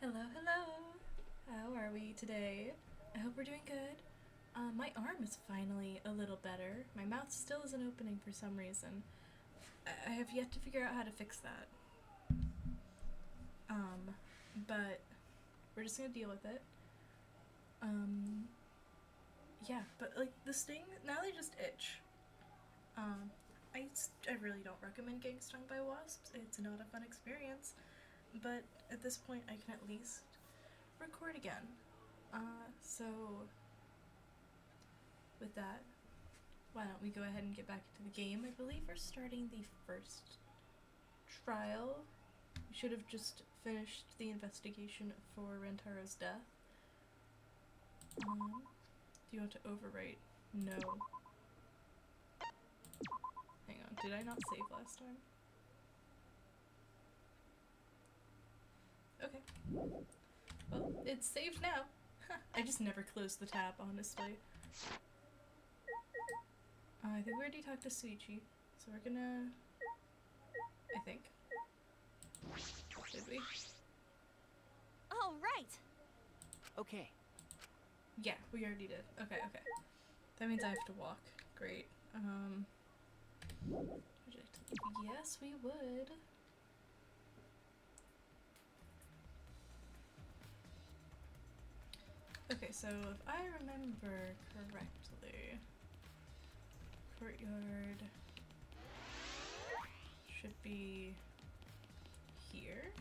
Hello, hello! How are we today? I hope we're doing good. My arm is finally a little better. My mouth still isn't opening for some reason. I have yet to figure out how to fix that. But we're just gonna deal with it. Yeah, but like the sting, now they just itch. I really don't recommend getting stung by wasps. It's not a fun experience. But at this point, I can at least record again. So with that, why don't we go ahead and get back into the game? I believe we're starting the first trial. We should have just finished the investigation for Rentaro's death. Do you want to overwrite? No. Hang on, did I not save last time? Okay. Well, it's saved now. I just never closed the tab, honestly. I think we already talked to Suichi, so we're gonna... I think. Did we? All right. Okay. Yeah, we already did. Okay, okay. That means I have to walk. Great. Would you like to leave? Yes, we would. Okay, so if I remember correctly, courtyard should be here.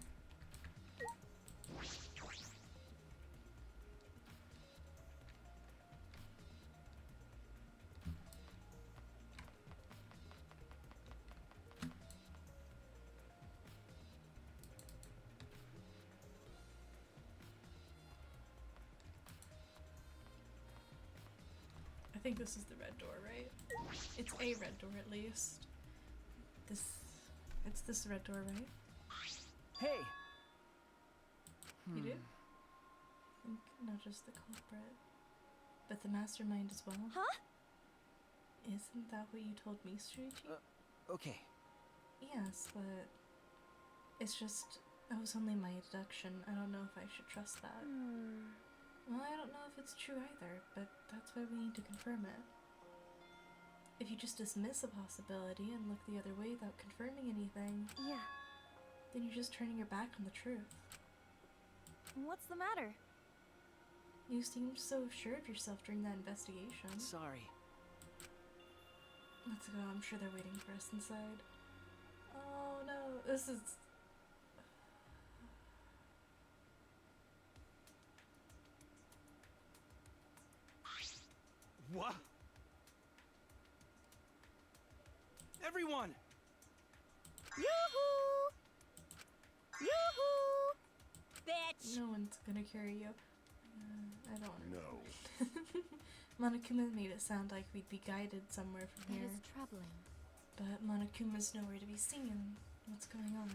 I think this is the red door, right? It's a red door at least. It's this red door, right? Hey. You do? I think not just the culprit, but the mastermind as well. Huh? Isn't that what you told me, Shuichi? Okay. Yes, but it's just, that was only my deduction. I don't know if I should trust that. Well, I don't know if it's true either, but that's why we need to confirm it. If you just dismiss a possibility and look the other way without confirming anything, Yeah. then you're just turning your back on the truth. What's the matter? You seemed so sure of yourself during that investigation. Sorry. Let's go, I'm sure they're waiting for us inside. Oh no, this is... What? Everyone! Yoo-hoo! Yoo-hoo! Bitch! No one's gonna carry you. I don't want to. No. Monokuma made it sound like we'd be guided somewhere from That here. is troubling. But Monokuma's nowhere to be seen. What's going on?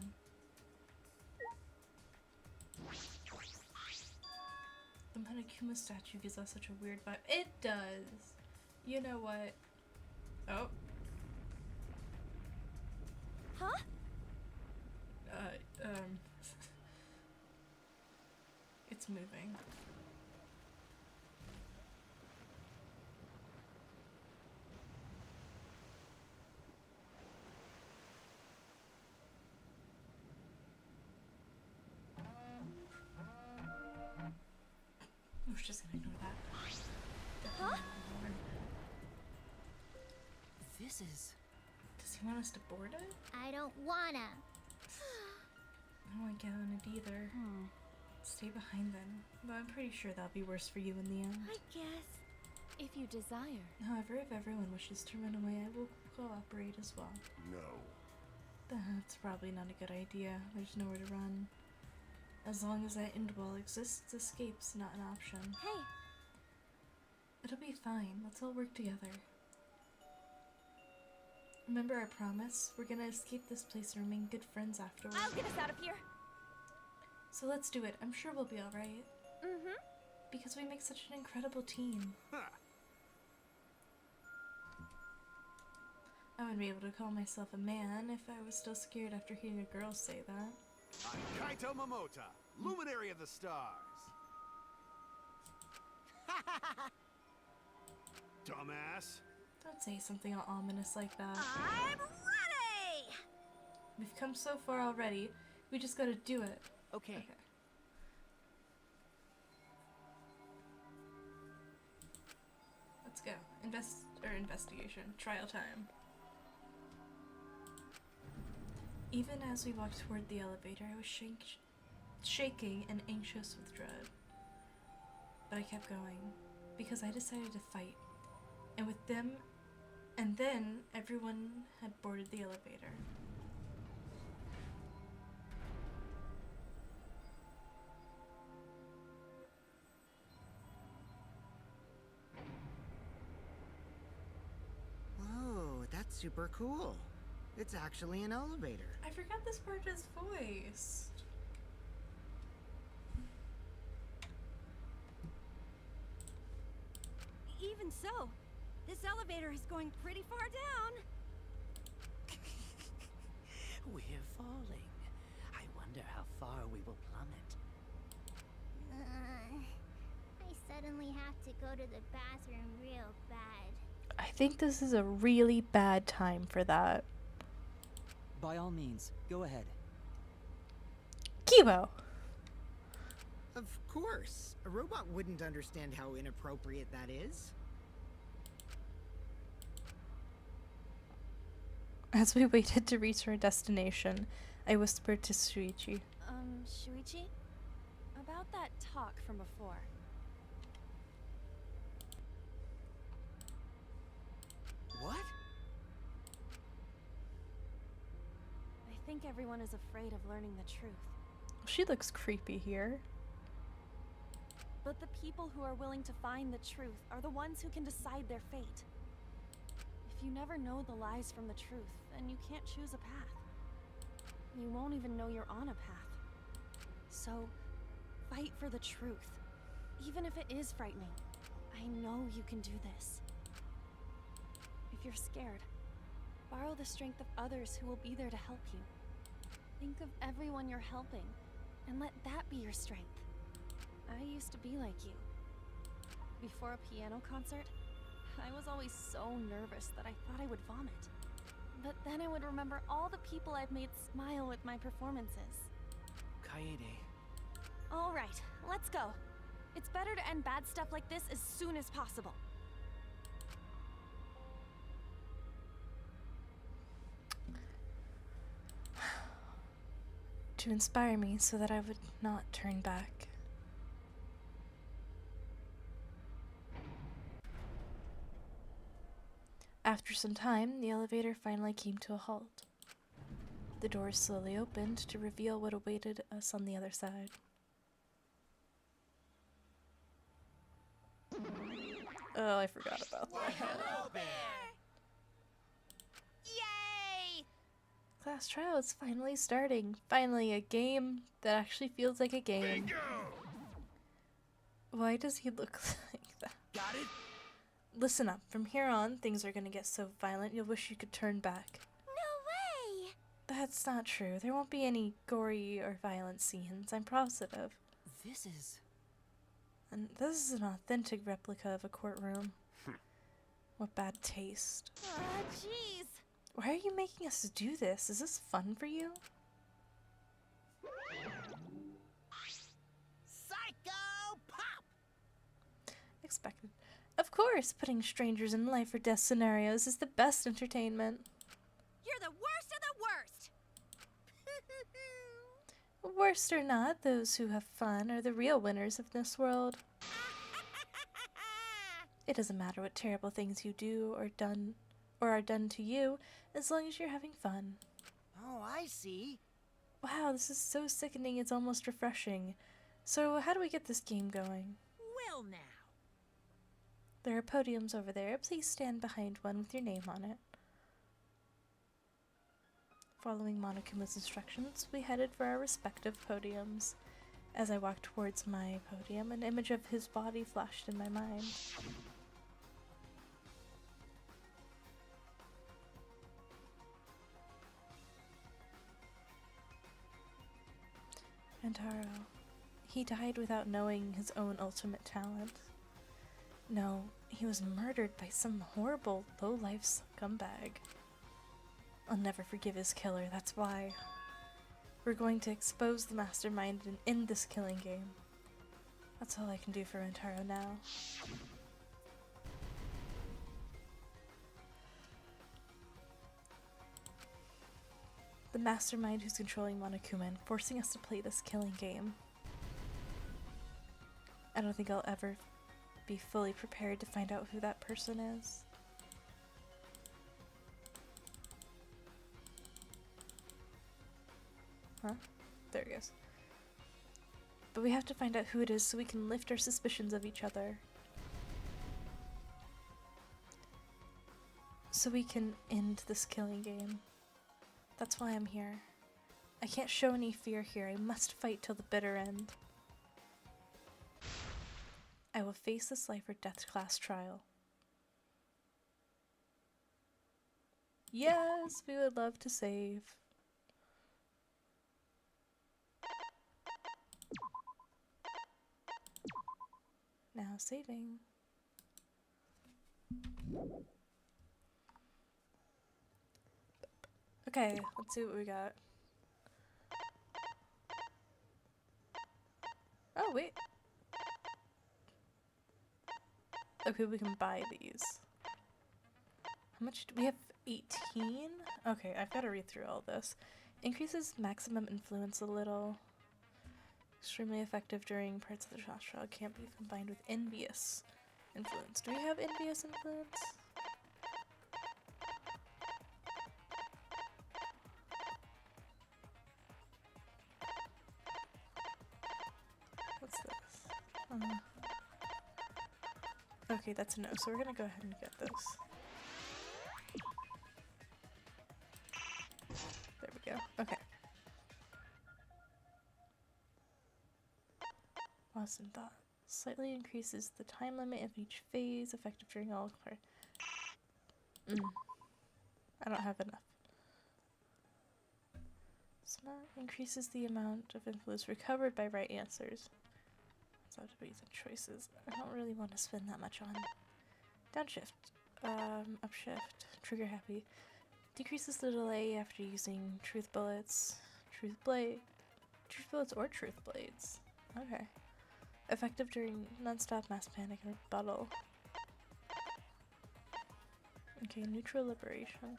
The Monokuma statue gives us such a weird vibe. It does! You know what? Oh. Huh? It's moving. We're just gonna ignore that. Huh? This is... Does he want us to board it? I don't wanna. I don't want to get on it either. Stay behind then. But I'm pretty sure that'll be worse for you in the end. I guess. If you desire. However, if everyone wishes to run away, I will cooperate as well. No. That's probably not a good idea. There's nowhere to run. As long as that end wall exists, escape's not an option. Hey, It'll be fine. Let's all work together. Remember our promise? We're gonna escape this place and remain good friends afterwards. I'll get us out of here. So let's do it. I'm sure we'll be alright. Mm-hmm. Because we make such an incredible team. I wouldn't be able to call myself a man if I was still scared after hearing a girl say that. I'm Kaito Momota, luminary of the stars. Dumbass. Don't say something all ominous like that. I'm ready! We've come so far already. We just gotta do it. Okay. Okay. Let's go. Investigation. Trial time. Even as we walked toward the elevator, I was shaking and anxious with dread. But I kept going, because I decided to fight. And then everyone had boarded the elevator. Whoa, that's super cool. It's actually an elevator. I forgot this part is voiced. Even so, this elevator is going pretty far down. We're falling. I wonder how far we will plummet. I suddenly have to go to the bathroom real bad. I think this is a really bad time for that. By all means, go ahead. Kibo! Of course. A robot wouldn't understand how inappropriate that is. As we waited to reach our destination, I whispered to Shuichi. Shuichi? About that talk from before. What? I think everyone is afraid of learning the truth. She looks creepy here. But the people who are willing to find the truth are the ones who can decide their fate. If you never know the lies from the truth, then you can't choose a path. You won't even know you're on a path. So, fight for the truth. Even if it is frightening. I know you can do this. If you're scared, borrow the strength of others who will be there to help you. Think of everyone you're helping, and let that be your strength. I used to be like you. Before a piano concert, I was always so nervous that I thought I would vomit. But then I would remember all the people I've made smile with my performances. Kaede. All right, let's go. It's better to end bad stuff like this as soon as possible. To inspire me so that I would not turn back. After some time, the elevator finally came to a halt. The doors slowly opened to reveal what awaited us on the other side. Oh, I forgot about that. Hello there. Yay! Class trial is finally starting. Finally, a game that actually feels like a game. Bingo! Why does he look like that? Got it? Listen up. From here on, things are gonna get so violent you'll wish you could turn back. No way! That's not true. There won't be any gory or violent scenes. I'm positive. This is... And this is an authentic replica of a courtroom. What bad taste. Jeez. Why are you making us do this? Is this fun for you? Psycho Pop! Expected. Of course, putting strangers in life or death scenarios is the best entertainment. You're the worst of the worst! Worst or not, those who have fun are the real winners of this world. It doesn't matter what terrible things you do or are done to you, as long as you're having fun. Oh, I see. Wow, this is so sickening it's almost refreshing. So how do we get this game going? Well now. There are podiums over there. Please stand behind one with your name on it. Following Monokuma's instructions, we headed for our respective podiums. As I walked towards my podium, an image of his body flashed in my mind. Rintaro. He died without knowing his own ultimate talent. No, he was murdered by some horrible, low-life scumbag. I'll never forgive his killer, that's why. We're going to expose the mastermind and end this killing game. That's all I can do for Rintaro now. The mastermind who's controlling Monokuma and forcing us to play this killing game. I don't think I'll ever be fully prepared to find out who that person is. Huh? There he goes. But we have to find out who it is so we can lift our suspicions of each other. So we can end this killing game. That's why I'm here. I can't show any fear here. I must fight till the bitter end. I will face this life or death class trial. Yes, we would love to save. Now saving. Okay, let's see what we got. Oh, wait. Okay, we can buy these. How much do we have? 18? Okay, I've got to read through all this. Increases maximum influence a little. Extremely effective during parts of the shot trial. Can't be combined with envious influence. Do we have envious influence? What's this? Okay, that's a no, so we're gonna go ahead and get this. There we go. Okay. Lost in thought. Slightly increases the time limit of each phase, effective during all clear. I don't have enough. Smart increases the amount of influence recovered by right answers. Subdivisions and choices. I don't really want to spend that much on. Downshift. Upshift. Trigger happy. Decreases the delay after using truth bullets. Truth bullets or truth blades. Okay. Effective during non-stop mass panic and rebuttal. Okay, neutral liberation.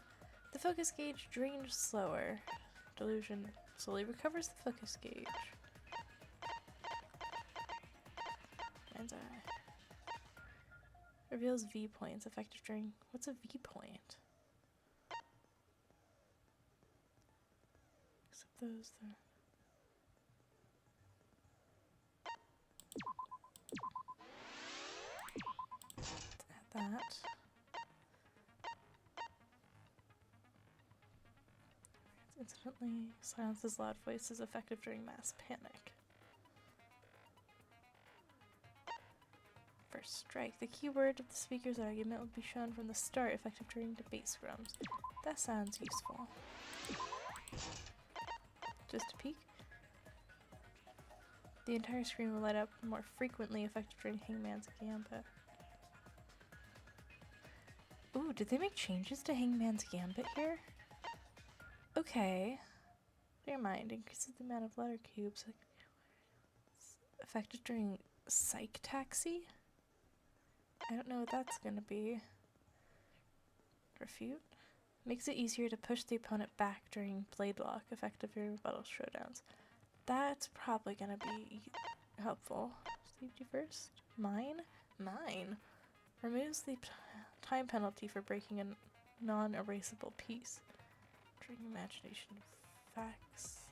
The focus gauge drained slower. Delusion slowly recovers the focus gauge. Mind's eye. Reveals V points effective during. What's a V point? Except those there. Let's add that. Instantly silences loud voices effective during mass panic. First strike. The keyword of the speaker's argument will be shown from the start, effective during debate scrums. That sounds useful. Just a peek. The entire screen will light up more frequently, effective during Hangman's Gambit. Ooh, did they make changes to Hangman's Gambit here? Okay. Clear mind. Increases the amount of letter cubes. Effective during Psych Taxi? I don't know what that's gonna be. Refute. Makes it easier to push the opponent back during Blade Lock, effective during rebuttal showdowns. That's probably gonna be helpful. Safety first. Mine? Mine. Removes the time penalty for breaking a non-erasable piece. During imagination facts.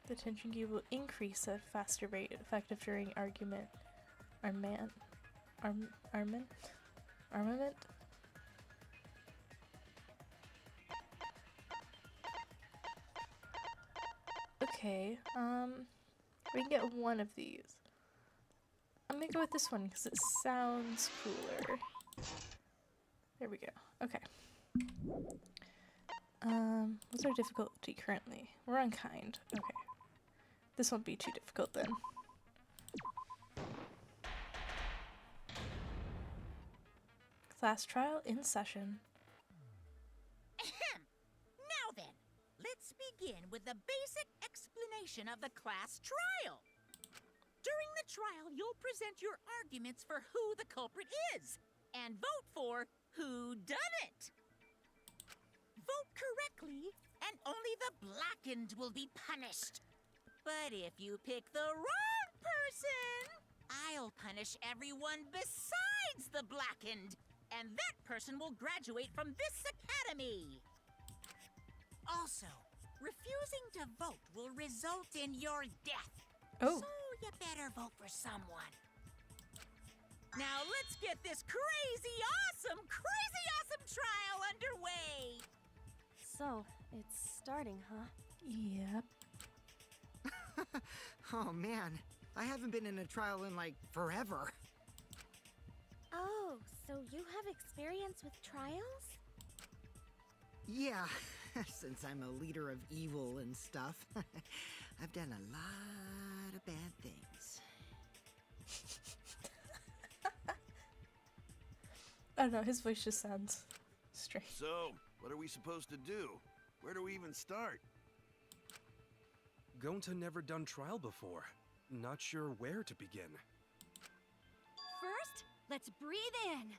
The tension key will increase at a faster rate, effective during armament. Okay, we can get one of these. I'm gonna go with this one because it sounds cooler. There we go. Okay. What's our difficulty currently? We're unkind. Okay. This won't be too difficult then. Class trial in session. Ahem. Now then, let's begin with the basic explanation of the class trial. During the trial, you'll present your arguments for who the culprit is, and vote for who done it. Vote correctly, and only the blackened will be punished. But if you pick the wrong person, I'll punish everyone besides the blackened, and that person will graduate from this academy. Also, refusing to vote will result in your death. Oh. So you better vote for someone. Now let's get this crazy awesome trial underway. So, it's starting, huh? Yep. Oh man, I haven't been in a trial in like forever. Oh, so you have experience with trials? Yeah, since I'm a leader of evil and stuff, I've done a lot of bad things. I don't know, his voice just sounds strange. So, what are we supposed to do? Where do we even start? Gonta never done trial before. Not sure where to begin. First, let's breathe in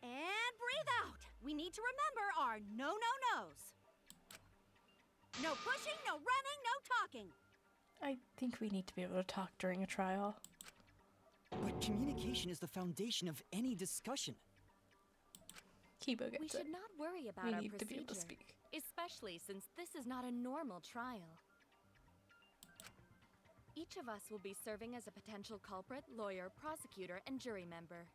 and breathe out. We need to remember our no-no-nos. No pushing, no running, no talking. I think we need to be able to talk during a trial. But communication is the foundation of any discussion. Kibo gets We it. should not worry about We our need to be procedure, able to speak. especially since this is not a normal trial. Each of us will be serving as a potential culprit, lawyer, prosecutor, and jury member.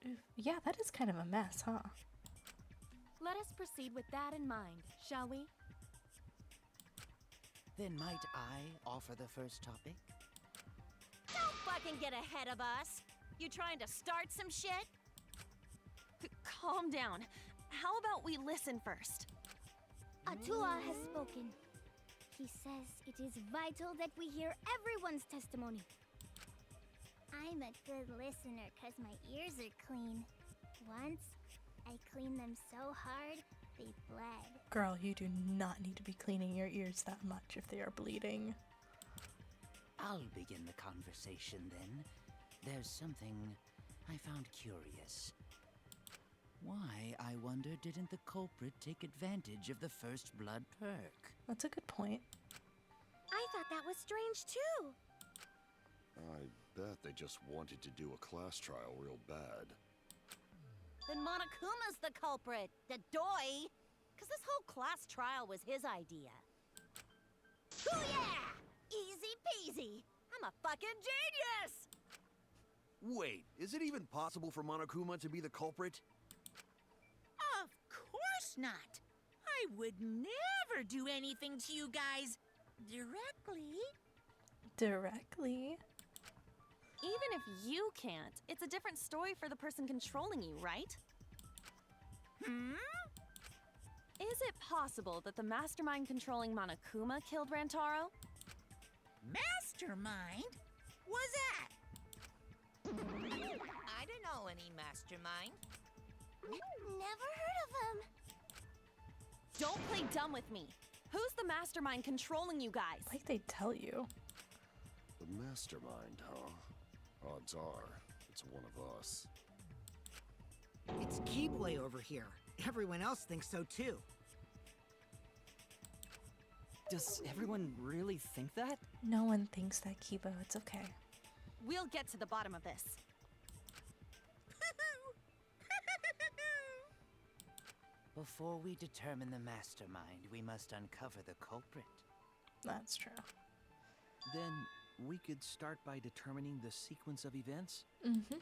Oof. Yeah, that is kind of a mess, huh? Let us proceed with that in mind, shall we? Then might I offer the first topic? Don't fucking get ahead of us! You trying to start some shit? Calm down. How about we listen first? Atua has spoken. He says it is vital that we hear everyone's testimony. I'm a good listener because my ears are clean. Once, I cleaned them so hard, they bled. Girl, you do not need to be cleaning your ears that much if they are bleeding. I'll begin the conversation then. There's something I found curious. Why, I wonder, didn't the culprit take advantage of the first blood perk? That's a good point. I thought that was strange too. I bet they just wanted to do a class trial real bad. Then Monokuma's the culprit, the doi! Cause this whole class trial was his idea. Booyah! Easy peasy! I'm a fucking genius! Wait, is it even possible for Monokuma to be the culprit? Of course not. I would never do anything to you guys directly. Directly? Even if you can't, it's a different story for the person controlling you, right? Is it possible that the mastermind controlling Monokuma killed Rantaro? Mastermind? Was that? I don't know any mastermind. Never heard of him. Don't play dumb with me. Who's the mastermind controlling you guys? Like they tell you. The mastermind, huh? Odds are, it's one of us. It's Keyblade over here. Everyone else thinks so too. Does everyone really think that? No one thinks that, Kibo. It's okay. We'll get to the bottom of this. Before we determine the mastermind, we must uncover the culprit. That's true. Then we could start by determining the sequence of events. Mm-hmm.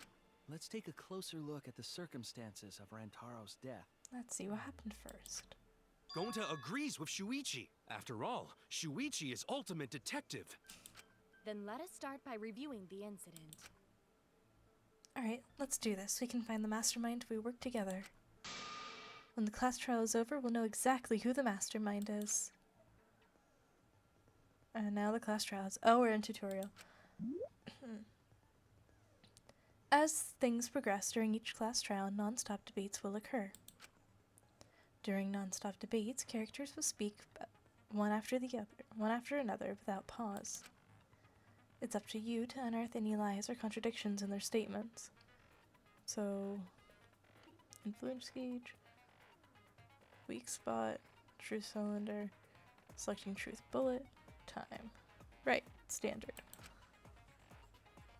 Let's take a closer look at the circumstances of Rantaro's death. Let's see what happened first. Gonta agrees with Shuichi. After all, Shuichi is ultimate detective. Then let us start by reviewing the incident. Alright, let's do this. We can find the mastermind if we work together. When the class trial is over, we'll know exactly who the mastermind is. And now the class trial is... Oh, we're in tutorial. As things progress during each class trial, non-stop debates will occur. During non-stop debates, characters will speak one after another without pause. It's up to you to unearth any lies or contradictions in their statements. So, influence gauge, weak spot, truth cylinder, selecting truth bullet, time. Right, standard.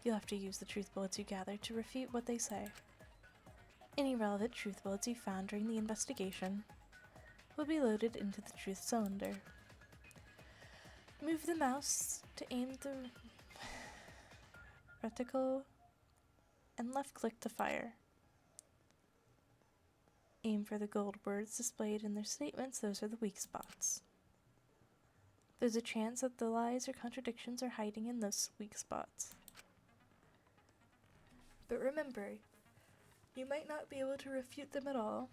You'll have to use the truth bullets you gather to refute what they say. Any relevant truth bullets you found during the investigation will be loaded into the truth cylinder. Move the mouse to aim the reticle and left click to fire. Aim for the gold words displayed in their statements, those are the weak spots. There's a chance that the lies or contradictions are hiding in those weak spots. But remember, you might not be able to refute them at all.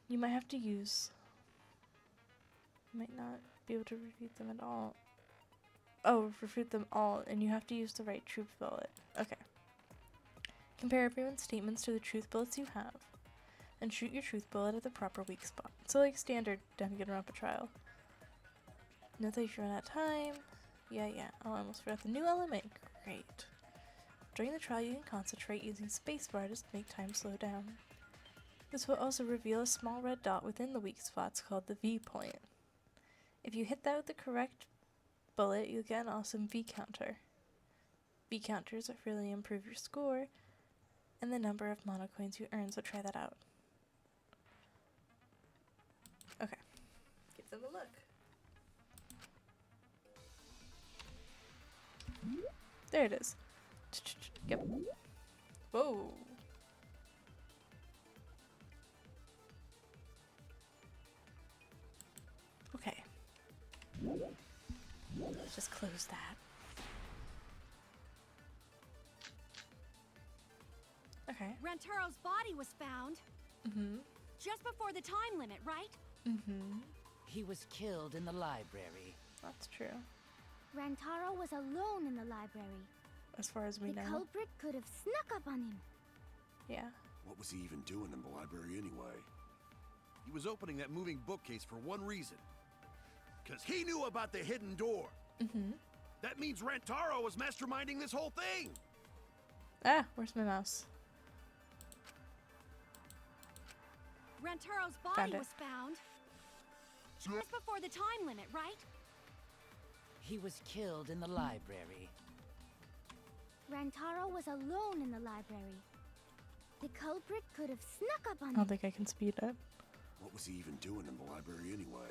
You might have to use... You might not be able to refute them at all. Oh, refute them all, and you have to use the right truth bullet. Okay. Compare everyone's statements to the truth bullets you have, and shoot your truth bullet at the proper weak spot. So like standard Danganronpa trial. Note that you run out of time. Yeah. Oh, I almost forgot the new element. Great. During the trial, you can concentrate using spacebar to make time slow down. This will also reveal a small red dot within the weak spots called the V point. If you hit that with the correct bullet, you'll get an awesome V counter. V counters really improve your score and the number of mono coins you earn, so try that out. Okay. Give them a look. There it is. Yep. Whoa. Okay. Let's just close that. Okay. Rantaro's body was found. Just before the time limit, right? He was killed in the library. That's true. Rantaro was alone in the library. As far as we know. The culprit could have snuck up on him. Yeah. What was he even doing in the library anyway? He was opening that moving bookcase for one reason. Because he knew about the hidden door. That means Rantaro was masterminding this whole thing. Ah, where's my mouse? Rantaro's body was found. Just before the time limit, right? He was killed in the library. Rantaro was alone in the library. The culprit could have snuck up on him. I don't think I can speed up. What was he even doing in the library anyway?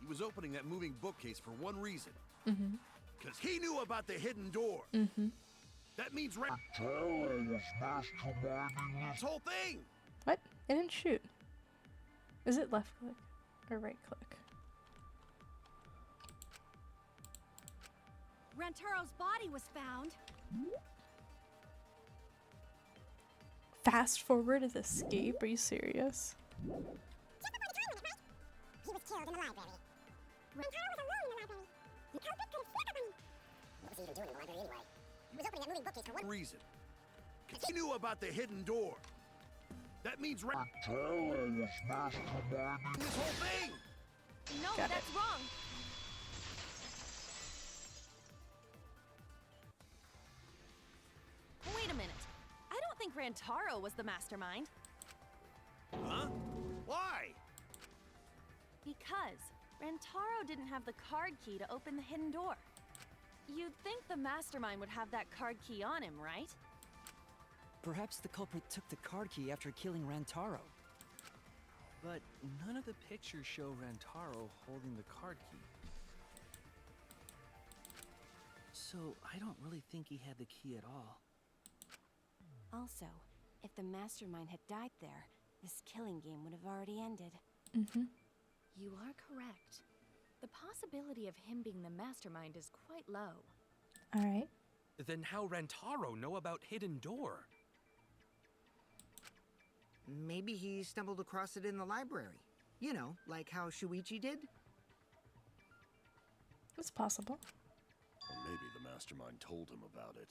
He was opening that moving bookcase for one reason. Because he knew about the hidden door. That means Rantaro was masterminding this whole thing. What? I didn't shoot. Is it left click or right click? Rantaro's body was found. Fast forward is escape? Are you serious? He was killed in the library. Rantaro was alone in the library. The culprit could have snuck up on him. What was he even doing in the library anyway? He was opening that moving bookcase for one reason. Because he knew about the hidden door. That means Rantaro was masterminding this whole thing. No, that's wrong. Wait a minute. I don't think Rantaro was the mastermind. Huh? Why? Because Rantaro didn't have the card key to open the hidden door. You'd think the mastermind would have that card key on him, right? Perhaps the culprit took the card key after killing Rantaro. But none of the pictures show Rantaro holding the card key. So I don't really think he had the key at all. Also, if the mastermind had died there, this killing game would have already ended. You are correct. The possibility of him being the mastermind is quite low. Alright. Then how Rantaro know about Hidden Door? Maybe he stumbled across it in the library. You know, like how Shuichi did? It's possible. Or maybe the mastermind told him about it.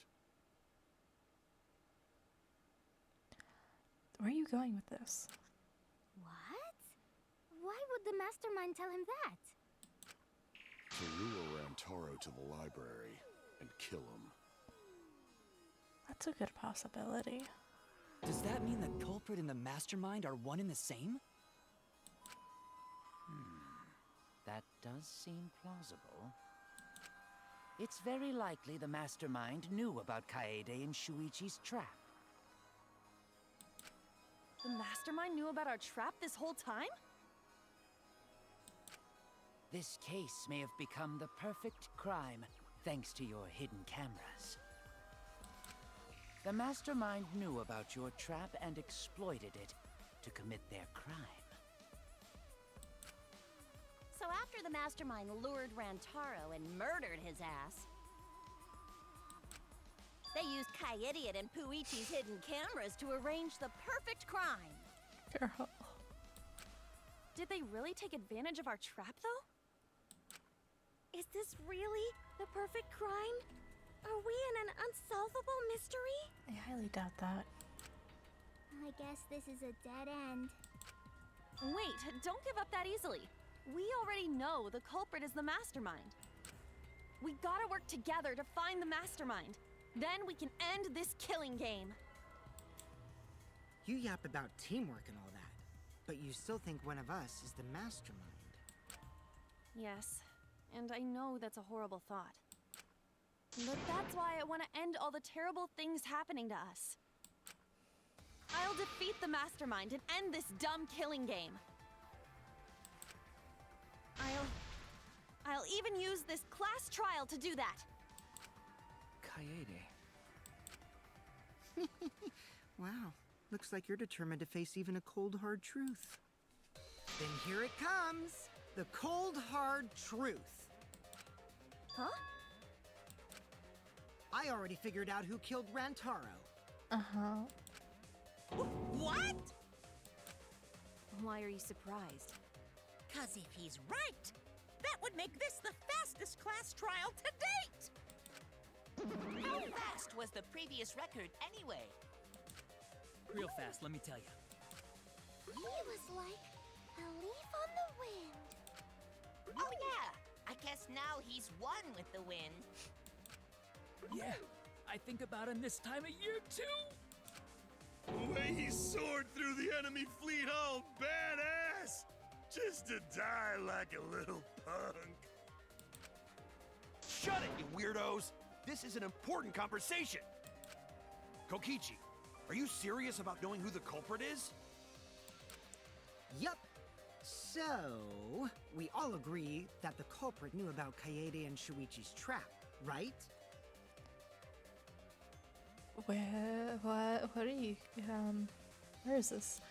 Where are you going with this? What? Why would the mastermind tell him that? To lure Rantaro to the library and kill him. That's a good possibility. Does that mean the culprit and the mastermind are one and the same? That does seem plausible. It's very likely the mastermind knew about Kaede and Shuichi's trap. The mastermind knew about our trap this whole time? This case may have become the perfect crime thanks to your hidden cameras. The mastermind knew about your trap and exploited it to commit their crime. So after the mastermind lured Rantaro and murdered his ass, they used Kaede and Puichi's hidden cameras to arrange the perfect crime. Girl. Did they really take advantage of our trap, though? Is this really the perfect crime? Are we in an unsolvable mystery? I highly doubt that. I guess this is a dead end. Wait, don't give up that easily. We already know the culprit is the mastermind. We gotta work together to find the mastermind. Then we can end this killing game. You yap about teamwork and all that, but you still think one of us is the mastermind. Yes, and I know that's a horrible thought. But that's why I want to end all the terrible things happening to us. I'll defeat the mastermind and end this dumb killing game. I'll even use this class trial to do that. Kaede. Wow, looks like you're determined to face even a cold, hard truth. Then here it comes! The cold, hard truth. Huh? I already figured out who killed Rantaro. Uh-huh. What? Why are you surprised? 'Cause if he's right, that would make this the fastest class trial to date! How fast was the previous record anyway? Real fast, let me tell you. He was like a leaf on the wind. Oh yeah! I guess now he's one with the wind. Yeah, I think about him this time of year too. The way he soared through the enemy fleet, all badass! Just to die like a little punk. Shut it, you weirdos! This is an important conversation! Kokichi, are you serious about knowing who the culprit is? Yup. So, we all agree that the culprit knew about Kaede and Shuichi's trap, right? What are you, where is this?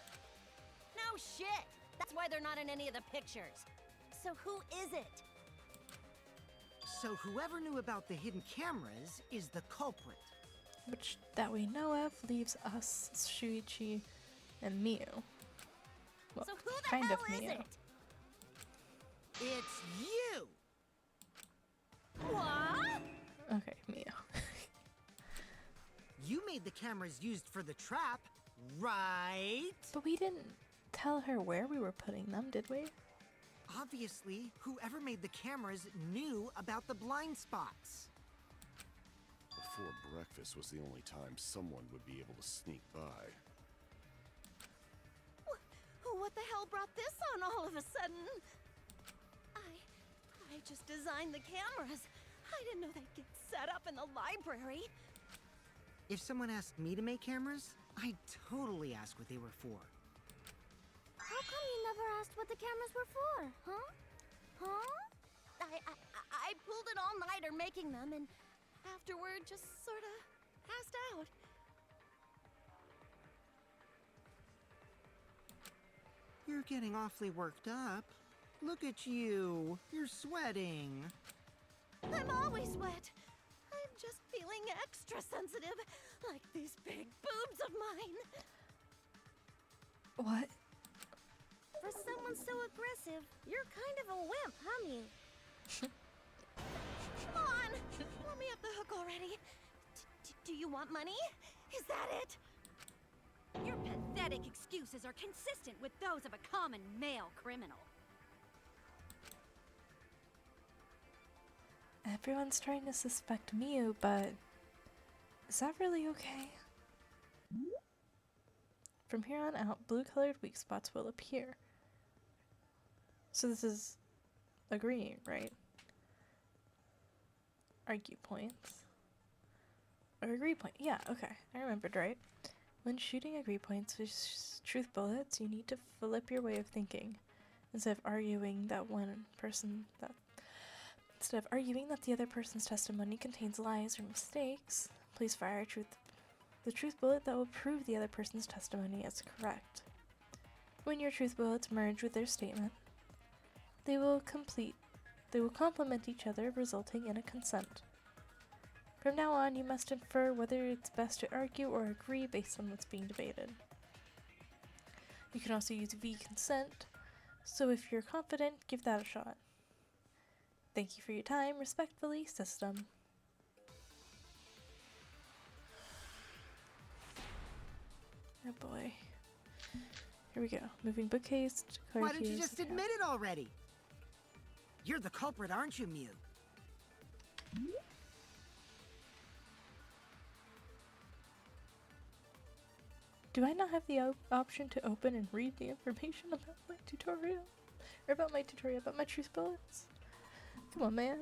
No shit! That's why they're not in any of the pictures. So who is it? So whoever knew about the hidden cameras is the culprit. Which, that we know of, leaves us, Shuichi, and Miu. Well, So who the kind hell of is Miu. it? It's you! What? Okay, Miu. You made the cameras used for the trap, right? But we didn't tell her where we were putting them, did we? Obviously, whoever made the cameras knew about the blind spots. Before breakfast was the only time someone would be able to sneak by. What the hell brought this on all of a sudden? I just designed the cameras. I didn't know they'd get set up in the library. If someone asked me to make cameras, I'd totally ask what they were for. How come you never asked what the cameras were for, huh? Huh? I pulled an all-nighter making them, and afterward just sorta passed out. You're getting awfully worked up. Look at you. You're sweating. I'm always wet. I'm just feeling extra sensitive, like these big boobs of mine. What? For someone so aggressive, you're kind of a wimp, huh, Mew? Come on! Let me off the hook already. Do you want money? Is that it? Your pathetic excuses are consistent with those of a common male criminal. Everyone's trying to suspect Mew, but is that really okay? From here on out, blue-colored weak spots will appear. So this is agreeing, right? Argue points. Or agree point. Yeah, okay. I remembered right. When shooting agree points with truth bullets, you need to flip your way of thinking. Instead of arguing that the other person's testimony contains lies or mistakes, please fire the truth bullet that will prove the other person's testimony as correct. When your truth bullets merge with their statement, they will complement each other, resulting in a consent. From now on, you must infer whether it's best to argue or agree based on what's being debated. You can also use V consent, so if you're confident, give that a shot. Thank you for your time. Respectfully, System. Oh boy. Here we go. Moving bookcase. Why don't you just admit it already? You're the culprit, aren't you, Mew? Do I not have the option to open and read the information about my tutorial? Or about my tutorial, about my truth bullets? Come on, man.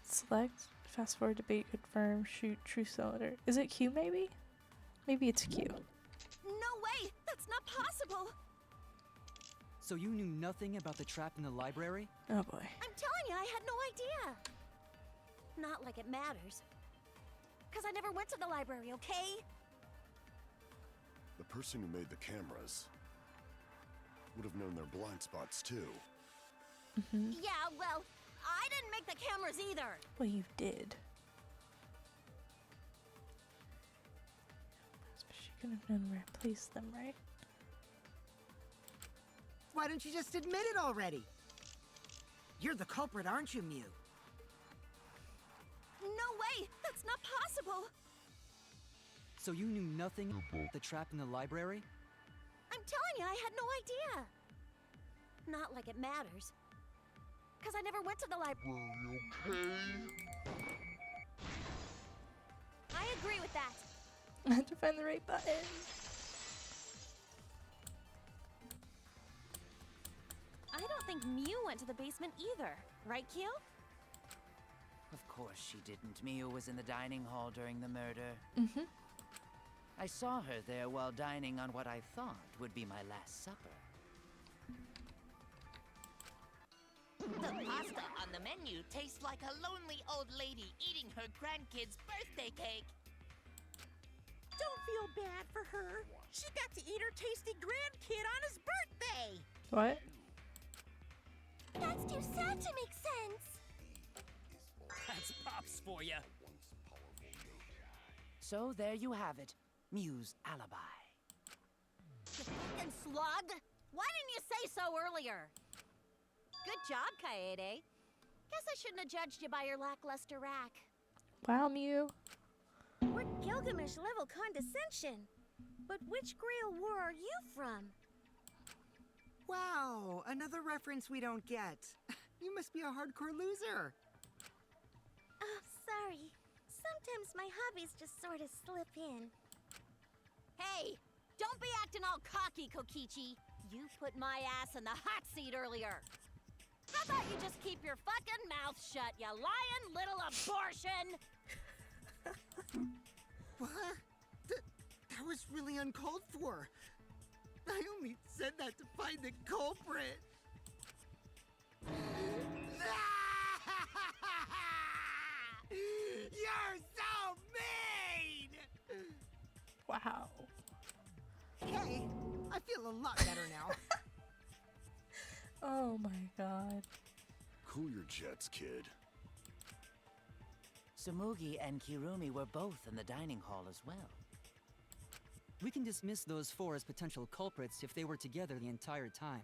Select, fast forward, debate, confirm, shoot, truth cylinder. Is it Q maybe? Maybe it's Q. No way! That's not possible! So you knew nothing about the trap in the library? Oh boy. I'm telling you, I had no idea! Not like it matters. Because I never went to the library, okay? The person who made the cameras would have known their blind spots too. Yeah, well, I didn't make the cameras either! Well, you did. She couldn't have known where I placed them, right? Why don't you just admit it already? You're the culprit, aren't you, Mew? No way! That's not possible! So you knew nothing about the trap in the library? I'm telling you, I had no idea! Not like it matters. Because I never went to the library, okay? I agree with that. I had to find the right button. I don't think Mew went to the basement either, right, Kyo? Of course she didn't. Mew was in the dining hall during the murder. I saw her there while dining on what I thought would be my last supper. The pasta on the menu tastes like a lonely old lady eating her grandkid's birthday cake. Don't feel bad for her. She got to eat her tasty grandkid on his birthday. What? That's too sad to make sense. That's Pops for ya. So there you have it. Mew's alibi. You fucking slug! Why didn't you say so earlier? Good job, Kaede. Guess I shouldn't have judged you by your lackluster rack. Wow, Mew. What Gilgamesh-level condescension? But which Grail war are you from? Wow, another reference we don't get. You must be a hardcore loser. Oh, sorry. Sometimes my hobbies just sort of slip in. Hey, don't be acting all cocky, Kokichi. You put my ass in the hot seat earlier. How about you just keep your fucking mouth shut, you lying little abortion? What? That was really uncalled for. I only said that to find the culprit. You're so mean! Wow. Hey, I feel a lot better now. Oh my god. Cool your jets, kid. Tsumugi and Kirumi were both in the dining hall as well. We can dismiss those four as potential culprits if they were together the entire time.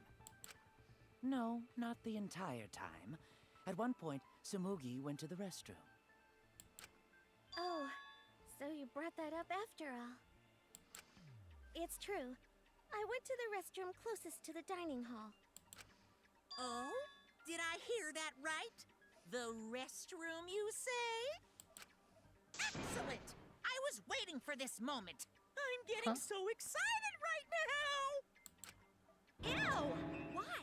No, not the entire time. At one point, Tsumugi went to the restroom. Oh, so you brought that up after all. It's true. I went to the restroom closest to the dining hall. Oh? Did I hear that right? The restroom, you say? Excellent! I was waiting for this moment. I'm getting so excited right now! Ew! Why?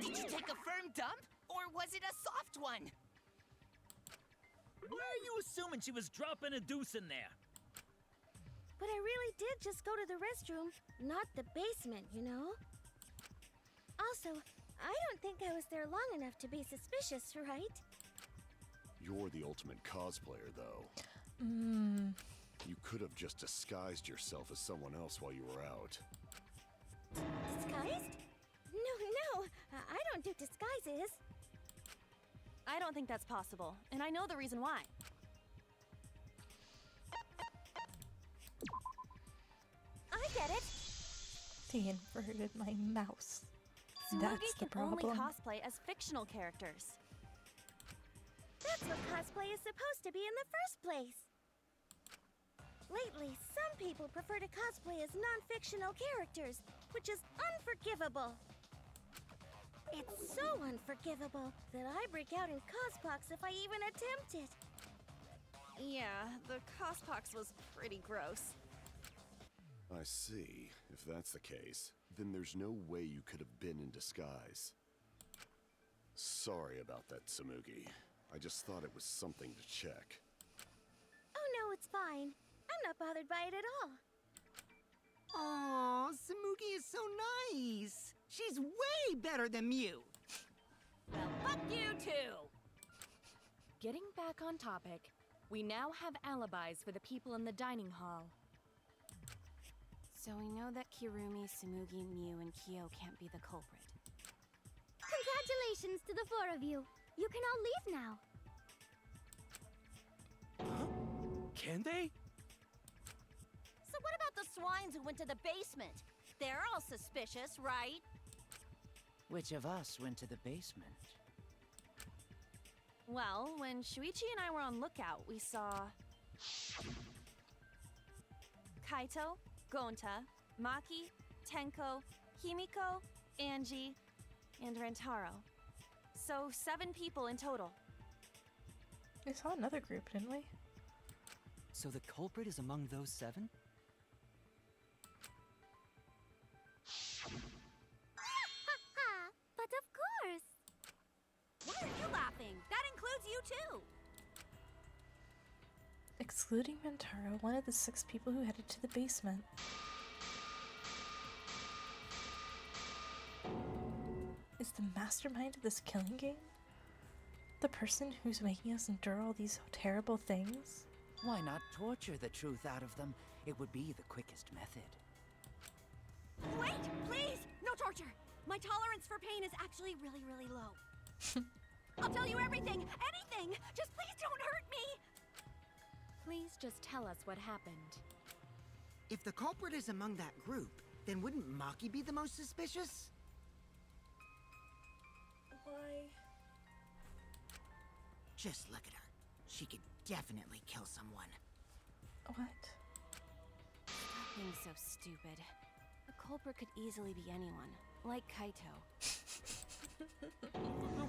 Did you take a firm dump? Or was it a soft one? Why are you assuming she was dropping a deuce in there? But I really did just go to the restroom, not the basement, you know? Also, I don't think I was there long enough to be suspicious, right? You're the ultimate cosplayer, though. You could have just disguised yourself as someone else while you were out. Disguised? No, I don't do disguises. I don't think that's possible, and I know the reason why. I get it. They inverted my mouse. Tsumugi That's the can only problem. cosplay as fictional characters. That's what cosplay is supposed to be in the first place. Lately, some people prefer to cosplay as non-fictional characters, which is unforgivable. It's so unforgivable that I break out in cospox if I even attempt it. Yeah, the cospox was pretty gross. I see. If that's the case, then there's no way you could have been in disguise. Sorry about that, Tsumugi. I just thought it was something to check. Oh no, it's fine. I'm not bothered by it at all. Aw, Tsumugi is so nice. She's way better than Mew. Well, fuck you too! Getting back on topic, we now have alibis for the people in the dining hall. So we know that Kirumi, Tsumugi, Mew, and Kyo can't be the culprit. Congratulations to the four of you. You can all leave now. Can they? So what about the swines who went to the basement? They're all suspicious, right? Which of us went to the basement? Well, when Shuichi and I were on lookout, we saw Kaito, Gonta, Maki, Tenko, Himiko, Angie, and Rentaro. So 7 people in total. We saw another group, didn't we? So the culprit is among those 7? But of course! Why are you laughing? That includes you too! Excluding Rentaro, one of the 6 people who headed to the basement. Is the mastermind of this killing game the person who's making us endure all these terrible things? Why not torture the truth out of them? It would be the quickest method. Wait, please! No torture! My tolerance for pain is actually really, really low. I'll tell you everything! Anything! Just please don't hurt me! Please just tell us what happened. If the culprit is among that group, then wouldn't Maki be the most suspicious? Why? Just look at her. She could definitely kill someone. What? Stop being so stupid. The culprit could easily be anyone, like Kaito.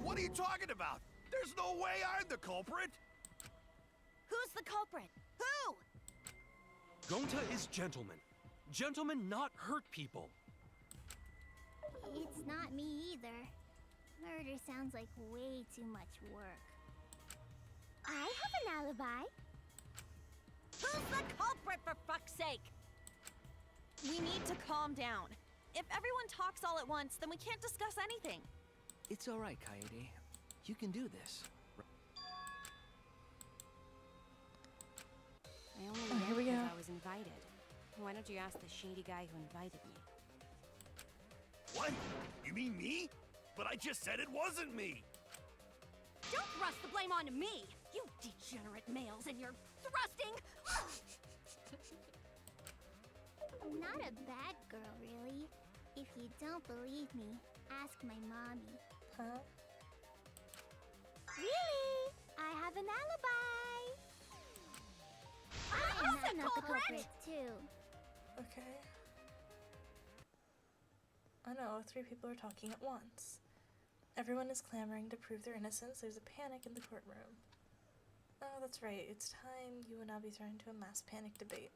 What are you talking about? There's no way I'm the culprit! Who's the culprit? Who? Gonta is gentleman. Gentlemen not hurt people. It's not me either. Murder sounds like way too much work. I have an alibi. Who's the culprit, for fuck's sake? We need to calm down. If everyone talks all at once, then we can't discuss anything. It's all right, Kaede. You can do this. I only Oh, know here we because go. I was invited. Why don't you ask the shady guy who invited me? What? You mean me? But I just said it wasn't me! Don't thrust the blame onto me! You degenerate males and your thrusting! Not a bad girl, really. If you don't believe me, ask my mommy. Huh? Really? I have an alibi! I'm not the culprit, too. Okay. Oh no, 3 people are talking at once. Everyone is clamoring to prove their innocence. There's a panic in the courtroom. Oh, that's right. It's time you will now be thrown into a mass panic debate.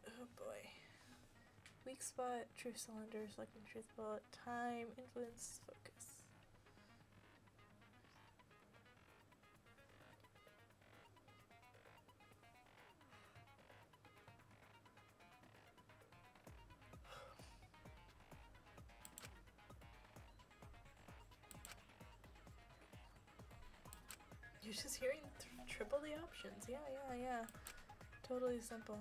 Oh boy. Weak spot, truth cylinder, selecting truth bullet, time, influence, focus. You're just hearing triple the options. Yeah. Totally simple.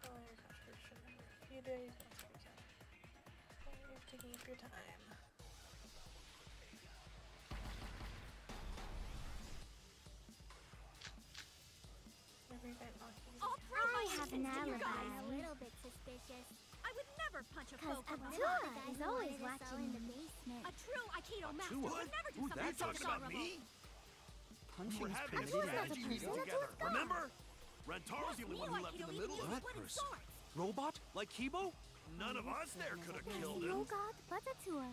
Oh, your contribution for a few days. You're taking up your time. I'll prove my I have an innocence to you alibi. guys. A little bit suspicious. I would never punch a Cause foe from Atua behind. is always watching in the basement. A true Aikido master Atua? would never do Who something that so talking about dishonorable. me? We Punching's were having a permitted strategy as meeting usual. together, remember? Rentaro's the only one who left in the middle of That it. person. Robot? Like Kibo? None of us there could have killed No him. god but Atua.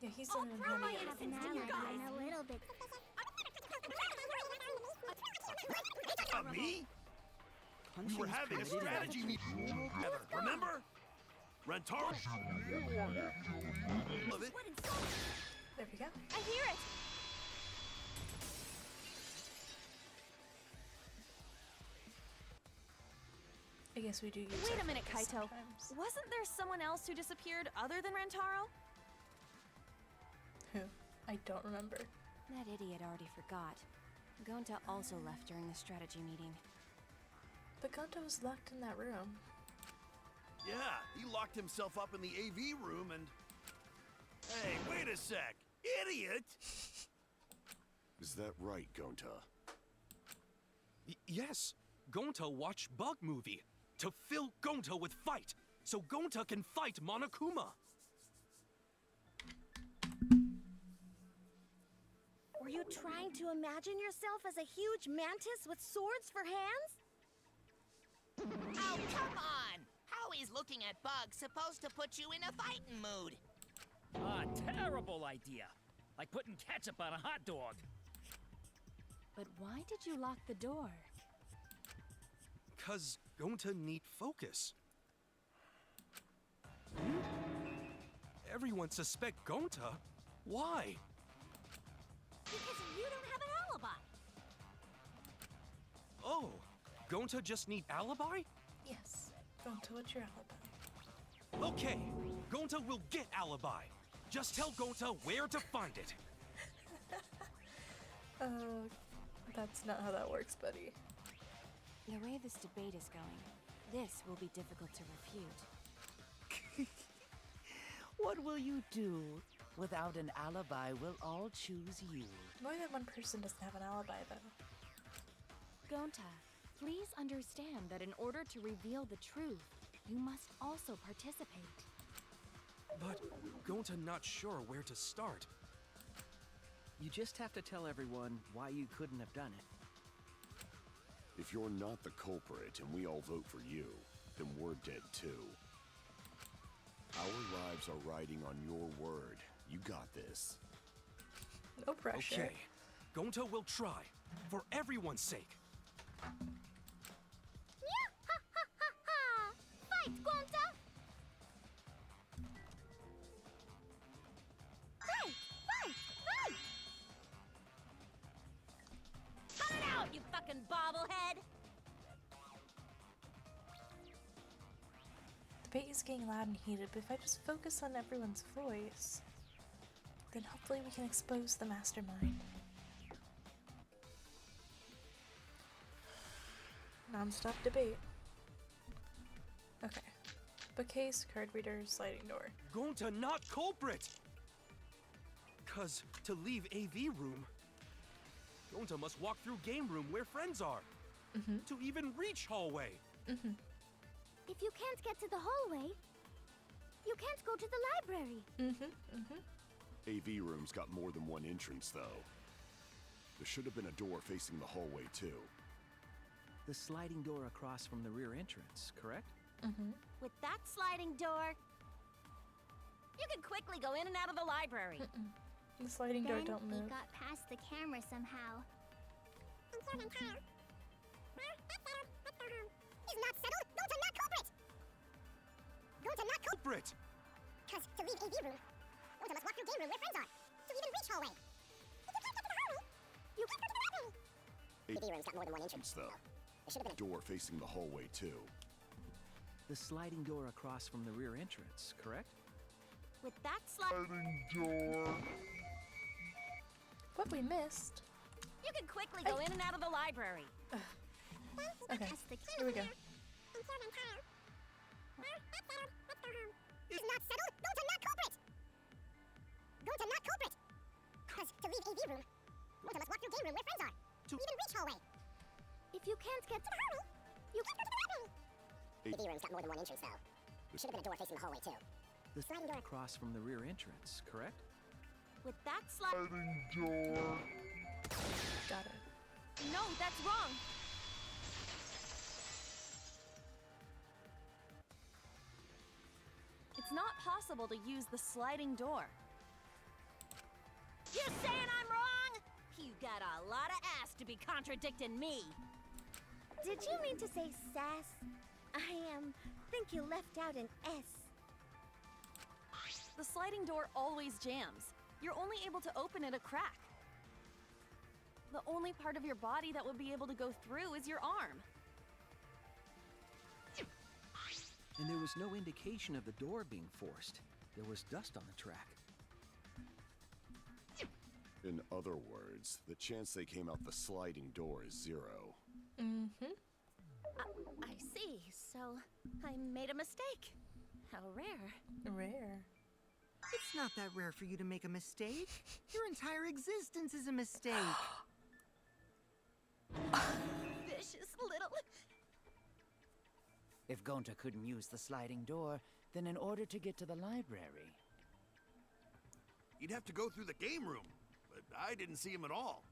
Yeah, he's the one who I have an alibi and a little bit. Me? We were having a strategy meeting together, remember? Rentaro of it. There we go. I hear it. I guess we do use Wait our a minute, focus Kaito. sometimes. Wasn't there someone else who disappeared other than Rantaro? Who? I don't remember. That idiot already forgot. Gonta also left during the strategy meeting. But Gonta was locked in that room. Yeah, he locked himself up in the AV room and... Hey, wait a sec! Idiot! Is that right, Gonta? Yes. Gonta watched Bug Movie to fill Gonta with fight, so Gonta can fight Monokuma. Were you trying to imagine yourself as a huge mantis with swords for hands? Oh, come on! How is looking at bugs supposed to put you in a fighting mood? Terrible idea. Like putting ketchup on a hot dog. But why did you lock the door? 'Cause Gonta need focus. Everyone suspect Gonta? Why? Because you don't have an alibi. Oh, Gonta just need alibi? Yes. Gonta, what's your alibi? Okay, Gonta will get alibi. Just tell Gonta where to find it. Oh, that's not how that works, buddy. The way this debate is going, this will be difficult to refute. What will you do? Without an alibi, we'll all choose you. More than one person doesn't have an alibi, though. Gonta, please understand that in order to reveal the truth, you must also participate. But Gonta not sure where to start. You just have to tell everyone why you couldn't have done it. If you're not the culprit and we all vote for you, then we're dead too. Our lives are riding on your word. You got this. No pressure. Okay, Gonta will try, for everyone's sake. Fight, Gonta! Fight! Fight! Fight! Cut it out, you fucking bobblehead! The debate is getting loud and heated, but if I just focus on everyone's voice, then hopefully we can expose the mastermind. Non-stop debate. Okay. Bookcase, card reader, sliding door. Gonta not culprit! 'Cause to leave AV room, Gonta must walk through game room where friends are. To even reach hallway. If you can't get to the hallway, you can't go to the library. AV room's got more than one entrance, though. There should have been a door facing the hallway, too. The sliding door across from the rear entrance, correct? With that sliding door, you can quickly go in and out of the library. The sliding door Then don't we move. got past the camera somehow. Is not settled. Gonta not culprit. Gonta not Culprit! Cause to leave AV room, Gonta must walk through game room where friends are. To even reach hallway. If you can't get to the hallway, you can't go to the library. AV room's got more than one entrance, Though. There should have been a Door facing the hallway, too. The sliding door across from the rear entrance, correct? With that sliding door. What we missed? you can quickly go in and out of the library. Okay, here we go. Is not settled. Gonta not culprit. Gonta not culprit. Cause to leave AV room, Gonta must walk through game room where friends are. To even reach hallway. If you can't get to the hallway, you can't go to the library. AV room's got more than one entrance, though. There should have been a door facing the hallway, too. The sliding door across from the rear entrance, correct? With that sliding door. Got it. No, that's wrong. It's not possible to use the sliding door. You saying I'm wrong? You got a lot of ass to be contradicting me. Did you mean to say sass? Think you left out an S. The sliding door always jams. You're only able to open it a crack. The only part of your body that would be able to go through is your arm. And there was no indication of the door being forced. There was dust on the track. In other words, the chance they came out the sliding door is 0. I see. So, I made a mistake. How rare. Rare. It's not that rare for you to make a mistake. Your entire existence is a mistake. Vicious little... If Gonta couldn't use the sliding door, then in order to get to the library... You'd have to go through the game room, but I didn't see him at all.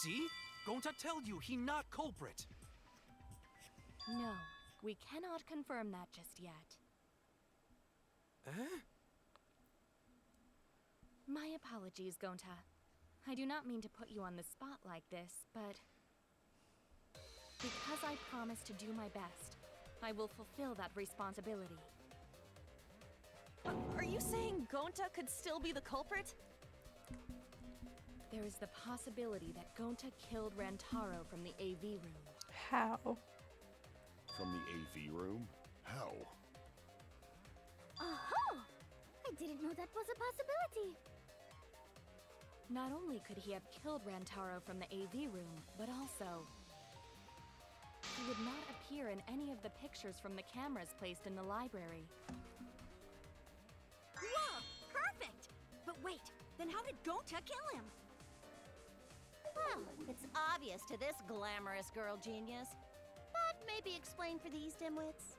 See? Gonta told you he not culprit. No, we cannot confirm that just yet. My apologies, Gonta. I do not mean to put you on the spot like this, but... because I promised to do my best, I will fulfill that responsibility. Are you saying Gonta could still be the culprit? There is the possibility that Gonta killed Rantaro from the AV room. How? From the AV room? How? Oh! I didn't know that was a possibility. Not only could he have killed Rantaro from the AV room, but also... he would not appear in any of the pictures from the cameras placed in the library. Whoa! Perfect! But wait, then how did Gonta kill him? Well, it's obvious to this glamorous girl genius. But maybe explain for these dimwits.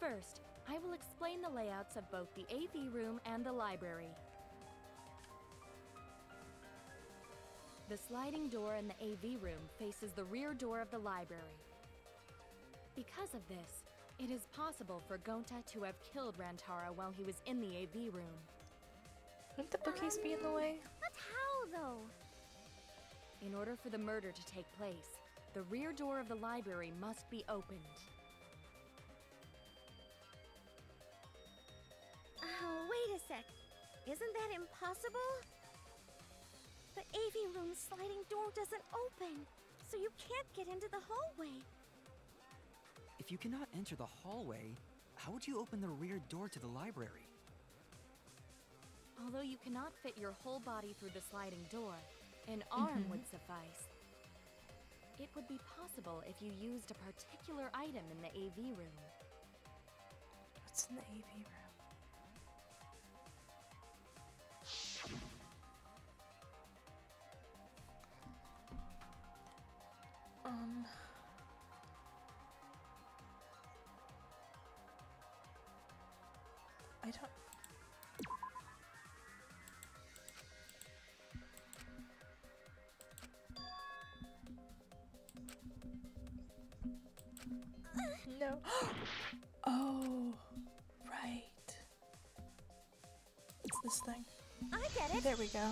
First, I will explain the layouts of both the AV room and the library. The sliding door in the AV room faces the rear door of the library. Because of this, it is possible for Gonta to have killed Rantaro while he was in the AV room. Wouldn't the bookcase be in the way? But how, though? In order for the murder to take place, the rear door of the library must be opened. Wait a sec. Isn't that impossible? The AV room's sliding door doesn't open, so you can't get into the hallway. If you cannot enter the hallway, how would you open the rear door to the library? Although you cannot fit your whole body through the sliding door, an arm would suffice. It would be possible if you used a particular item in the AV room. What's in the AV room? I don't... No. Oh, right. It's this thing. I get it. There we go.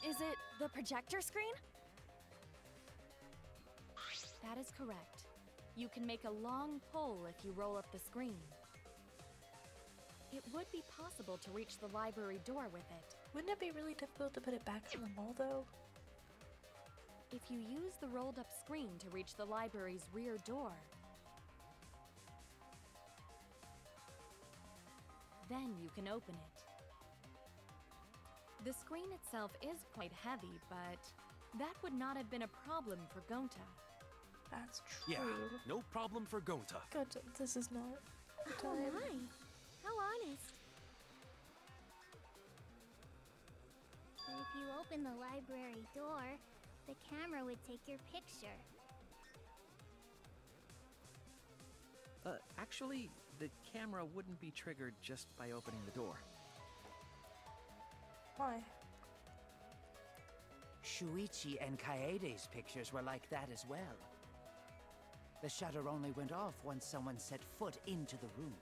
Is it the projector screen? That is correct. You can make a long pole if you roll up the screen. It would be possible to reach the library door with it. Wouldn't it be really difficult to put it back on the wall, though? If you use the rolled up screen to reach the library's rear door, then you can open it. The screen itself is quite heavy, but that would not have been a problem for Gonta. That's true. Yeah, no problem for Gonta. Gonta, this is not the Oh time. my, how honest. But if you open the library door, the camera would take your picture. Actually, the camera wouldn't be triggered just by opening the door. Why? Shuichi and Kaede's pictures were like that as well. The shutter only went off once someone set foot into the room.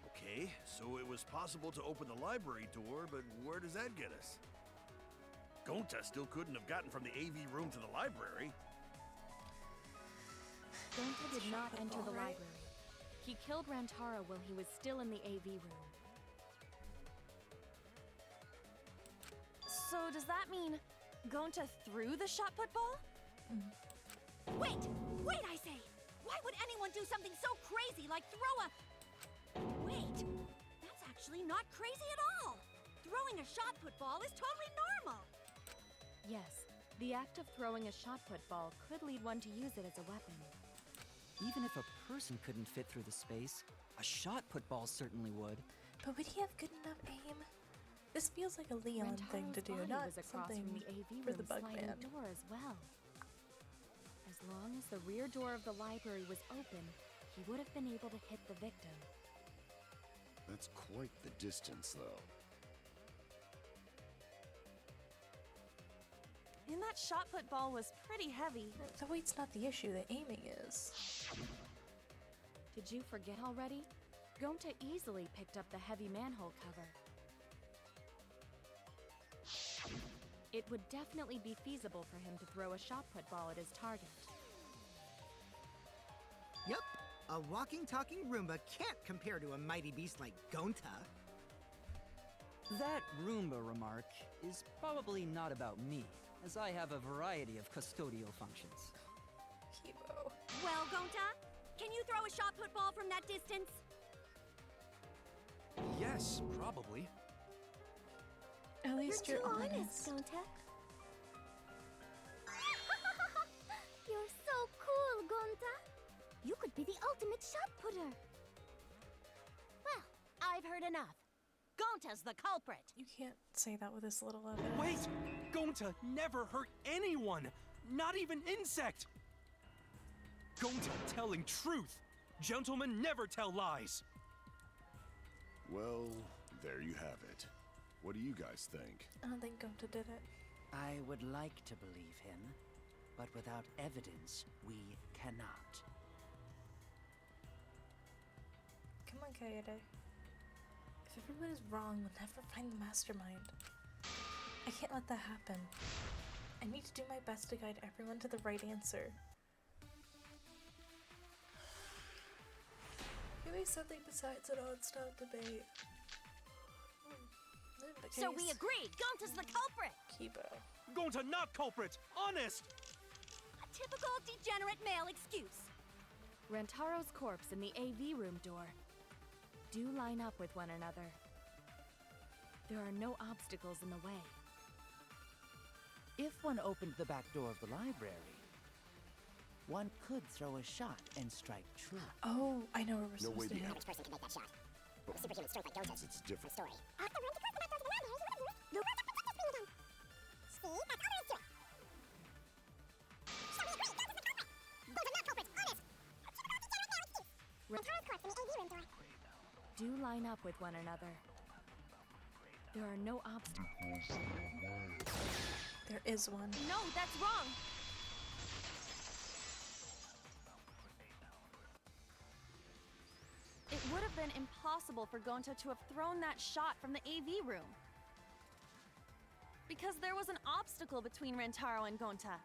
Okay, so it was possible to open the library door, but where does that get us? Gonta still couldn't have gotten from the AV room to the library. Gonta did not enter the Right. library. He killed Rantaro while he was still in the AV room. So does that mean Gonta threw the shot put ball? Wait! Wait, I say! Why would anyone do something so crazy like throw a... Wait! That's actually not crazy at all! Throwing a shot put ball is totally normal! Yes, the act of throwing a shot put ball could lead one to use it as a weapon. Even if a person couldn't fit through the space, a shot put ball certainly would. But would he have good enough aim? This feels like a Leon thing to do, Rantaro's body not was across something from the AV for room the bug sliding man. door as well. As long as the rear door of the library was open, he would have been able to hit the victim. That's quite the distance, though. And that shot put ball was pretty heavy. The weight's not the issue, the aiming is. Did you forget already? Gonta easily picked up the heavy manhole cover. It would definitely be feasible for him to throw a shot put ball at his target. Yup, a walking, talking Roomba can't compare to a mighty beast like Gonta. That Roomba remark is probably not about me, as I have a variety of custodial functions. Kibo. Well, Gonta, can you throw a shot put ball from that distance? Yes, probably. At least You're you're too honest. honest, Gonta. You're so cool, Gonta. You could be the ultimate shot putter. Well, I've heard enough. Gonta's the culprit. You can't say that with this little evidence. Wait! Gonta never hurt anyone! Not even insect! Gonta telling truth! Gentlemen never tell lies! Well, there you have it. What do you guys think? I don't think Gonta did it. I would like to believe him, but without evidence, we cannot. Come on, Kaede. If everyone is wrong, we'll never find the mastermind. I can't let that happen. I need to do my best to guide everyone to the right answer. Maybe something besides an on-stop debate. So we agree, Gonta's the culprit! Kibo. Gonta not culprit! Honest! A typical degenerate male excuse. Rantaro's corpse and the AV room door do line up with one another. There are no obstacles in the way. If one opened the back door of the library, one could throw a shot and strike true. Oh, I know where we're No way supposed to the hit. average person can make that shot. But with superhuman strength like Gonta's, it's a different story. do line up with one another. There are no obstacles. There is one. No, that's wrong! It would have been impossible for Gonta to have thrown that shot from the AV room. Because there was an obstacle between Rantaro and Gonta.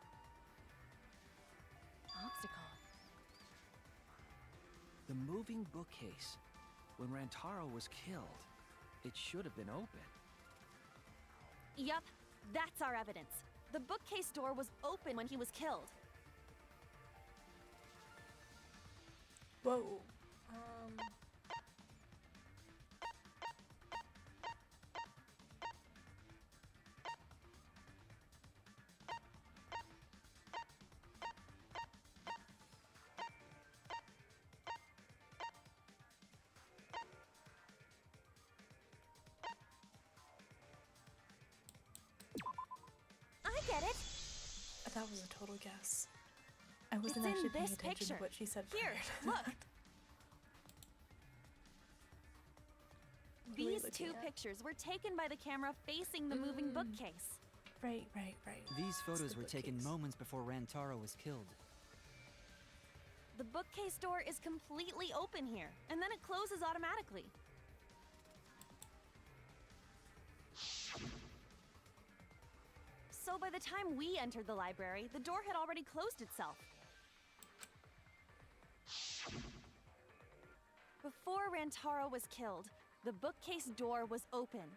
Obstacle? The moving bookcase. When Rantaro was killed, it should have been open. Yup, that's our evidence. The bookcase door was open when he was killed. Whoa. I get it. That was a total guess. I wasn't It's in actually paying this attention picture. to what she said. Here, prior to look. What are we These looking two at? pictures were taken by the camera facing the moving bookcase. Right. These It's photos the were taken bookcase. moments before Rantaro was killed. The bookcase door is completely open here, and then it closes automatically. So by the time we entered the library, the door had already closed itself. Before Rantaro was killed, the bookcase door was open.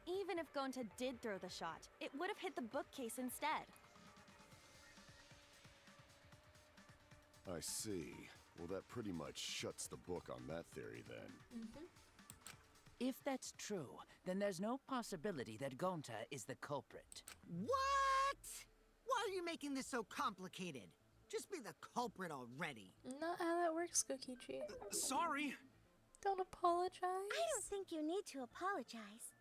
Even if Gonta did throw the shot, it would have hit the bookcase instead. I see. Well, that pretty much shuts the book on that theory then. If that's true, then there's no possibility that Gonta is the culprit. What? Why are you making this so complicated? Just be the culprit already. Not how that works, Kokichi. Sorry. Don't apologize. I don't think you need to apologize.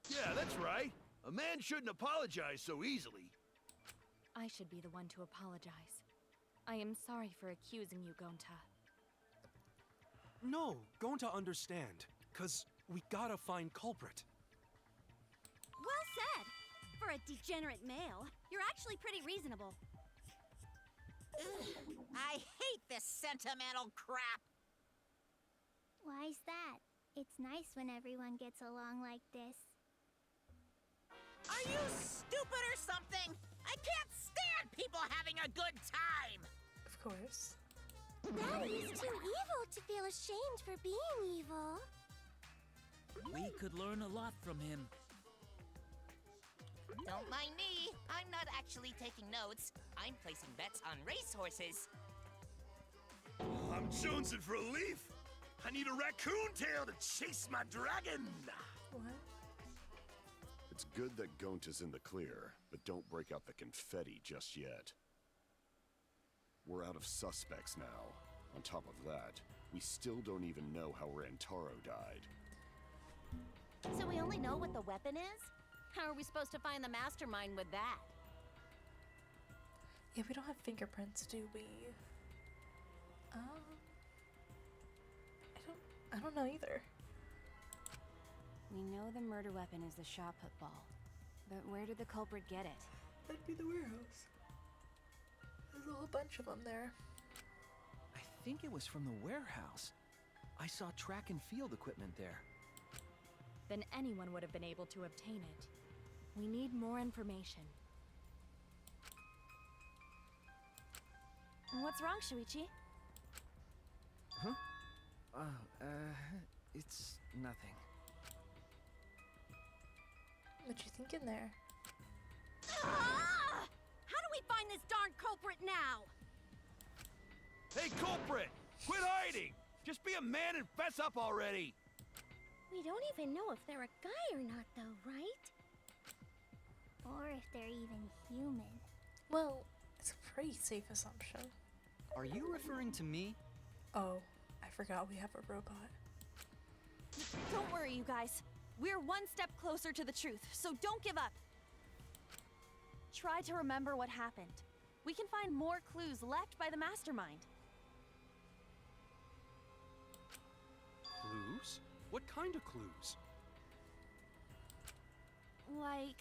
Yeah, that's right. A man shouldn't apologize so easily. I should be the one to apologize. I am sorry for accusing you, Gonta. No, Gonta understand. 'Cause we gotta find culprit. Well said. For a degenerate male, you're actually pretty reasonable. Ugh, I hate this sentimental crap. Why's that? It's nice when everyone gets along like this. Are you stupid or something? I can't stand people having a good time. Of course. Daddy is too evil to feel ashamed for being evil. We could learn a lot from him. Don't mind me. I'm not actually taking notes. I'm placing bets on racehorses. I'm jonesing for a leaf. I need a raccoon tail to chase my dragon. What? It's good that Gonta's in the clear, but don't break out the confetti just yet. We're out of suspects now. On top of that, we still don't even know how Rantaro died. So we only know what the weapon is? How are we supposed to find the mastermind with that? Yeah, we don't have fingerprints, do we? I don't know either. We know the murder weapon is the shot put ball. But where did the culprit get it? That'd be the warehouse. There's a whole bunch of them there. I think it was from the warehouse. I saw track and field equipment there. Then anyone would have been able to obtain it. We need more information. What's wrong, Shuichi? Huh? It's nothing. What you think in there? Ah! How do we find this darn culprit now? Hey, culprit! Quit hiding! Just be a man and fess up already! We don't even know if they're a guy or not, though, right? Or if they're even human. Well, it's a pretty safe assumption. Are you referring to me? Oh, I forgot we have a robot. Don't worry, you guys. We're one step closer to the truth, so don't give up. Try to remember what happened. We can find more clues left by the mastermind. Clues? What kind of clues? Like,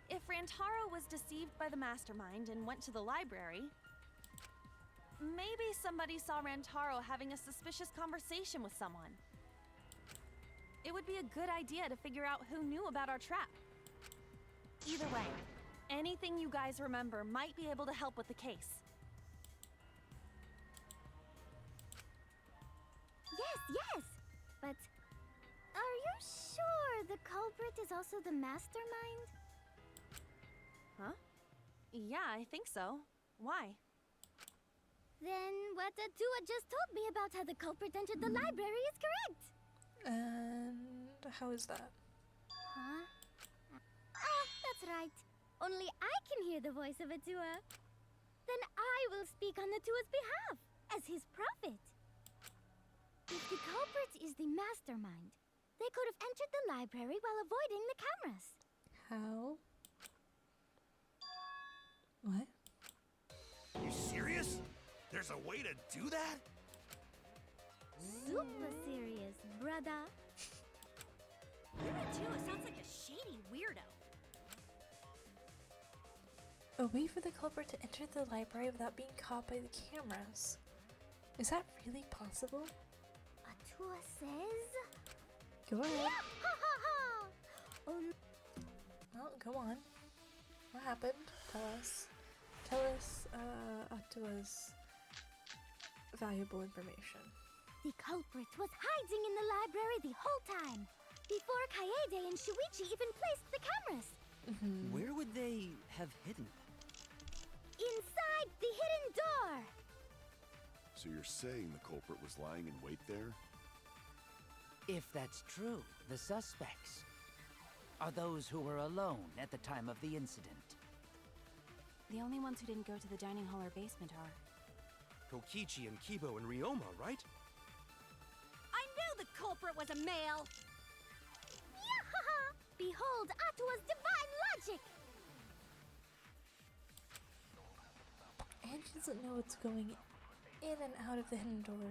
if Rantaro was deceived by the mastermind and went to the library, maybe somebody saw Rantaro having a suspicious conversation with someone. It would be a good idea to figure out who knew about our trap. Either way, anything you guys remember might be able to help with the case. Yes, but are you sure the culprit is also the mastermind? Huh? Yeah, I think so. Why? Then what Atua just told me about how the culprit entered the library is correct. And how is that? Huh? Oh, that's right. Only I can hear the voice of Atua. Then I will speak on Atua's behalf, as his prophet. If the culprit is the mastermind, they could have entered the library while avoiding the cameras. How? What? You serious? There's a way to do that? Super serious, brother. Your Atua sounds like a shady weirdo. A way for the culprit to enter the library without being caught by the cameras. Is that really possible? Atua says... Go ahead. Yeah, ha ha ha! Well, go on. What happened? Tell us. Tell us, Atua's valuable information. The culprit was hiding in the library the whole time, before Kaede and Shuichi even placed the cameras. Where would they have hidden? Inside the hidden door! So you're saying the culprit was lying in wait there? If that's true, the suspects are those who were alone at the time of the incident. The only ones who didn't go to the dining hall or basement are... Kokichi and Kibo and Ryoma, right? I knew the culprit was a male! Yahaha! Behold Atua's divine logic! And she doesn't know what's going in and out of the hidden door.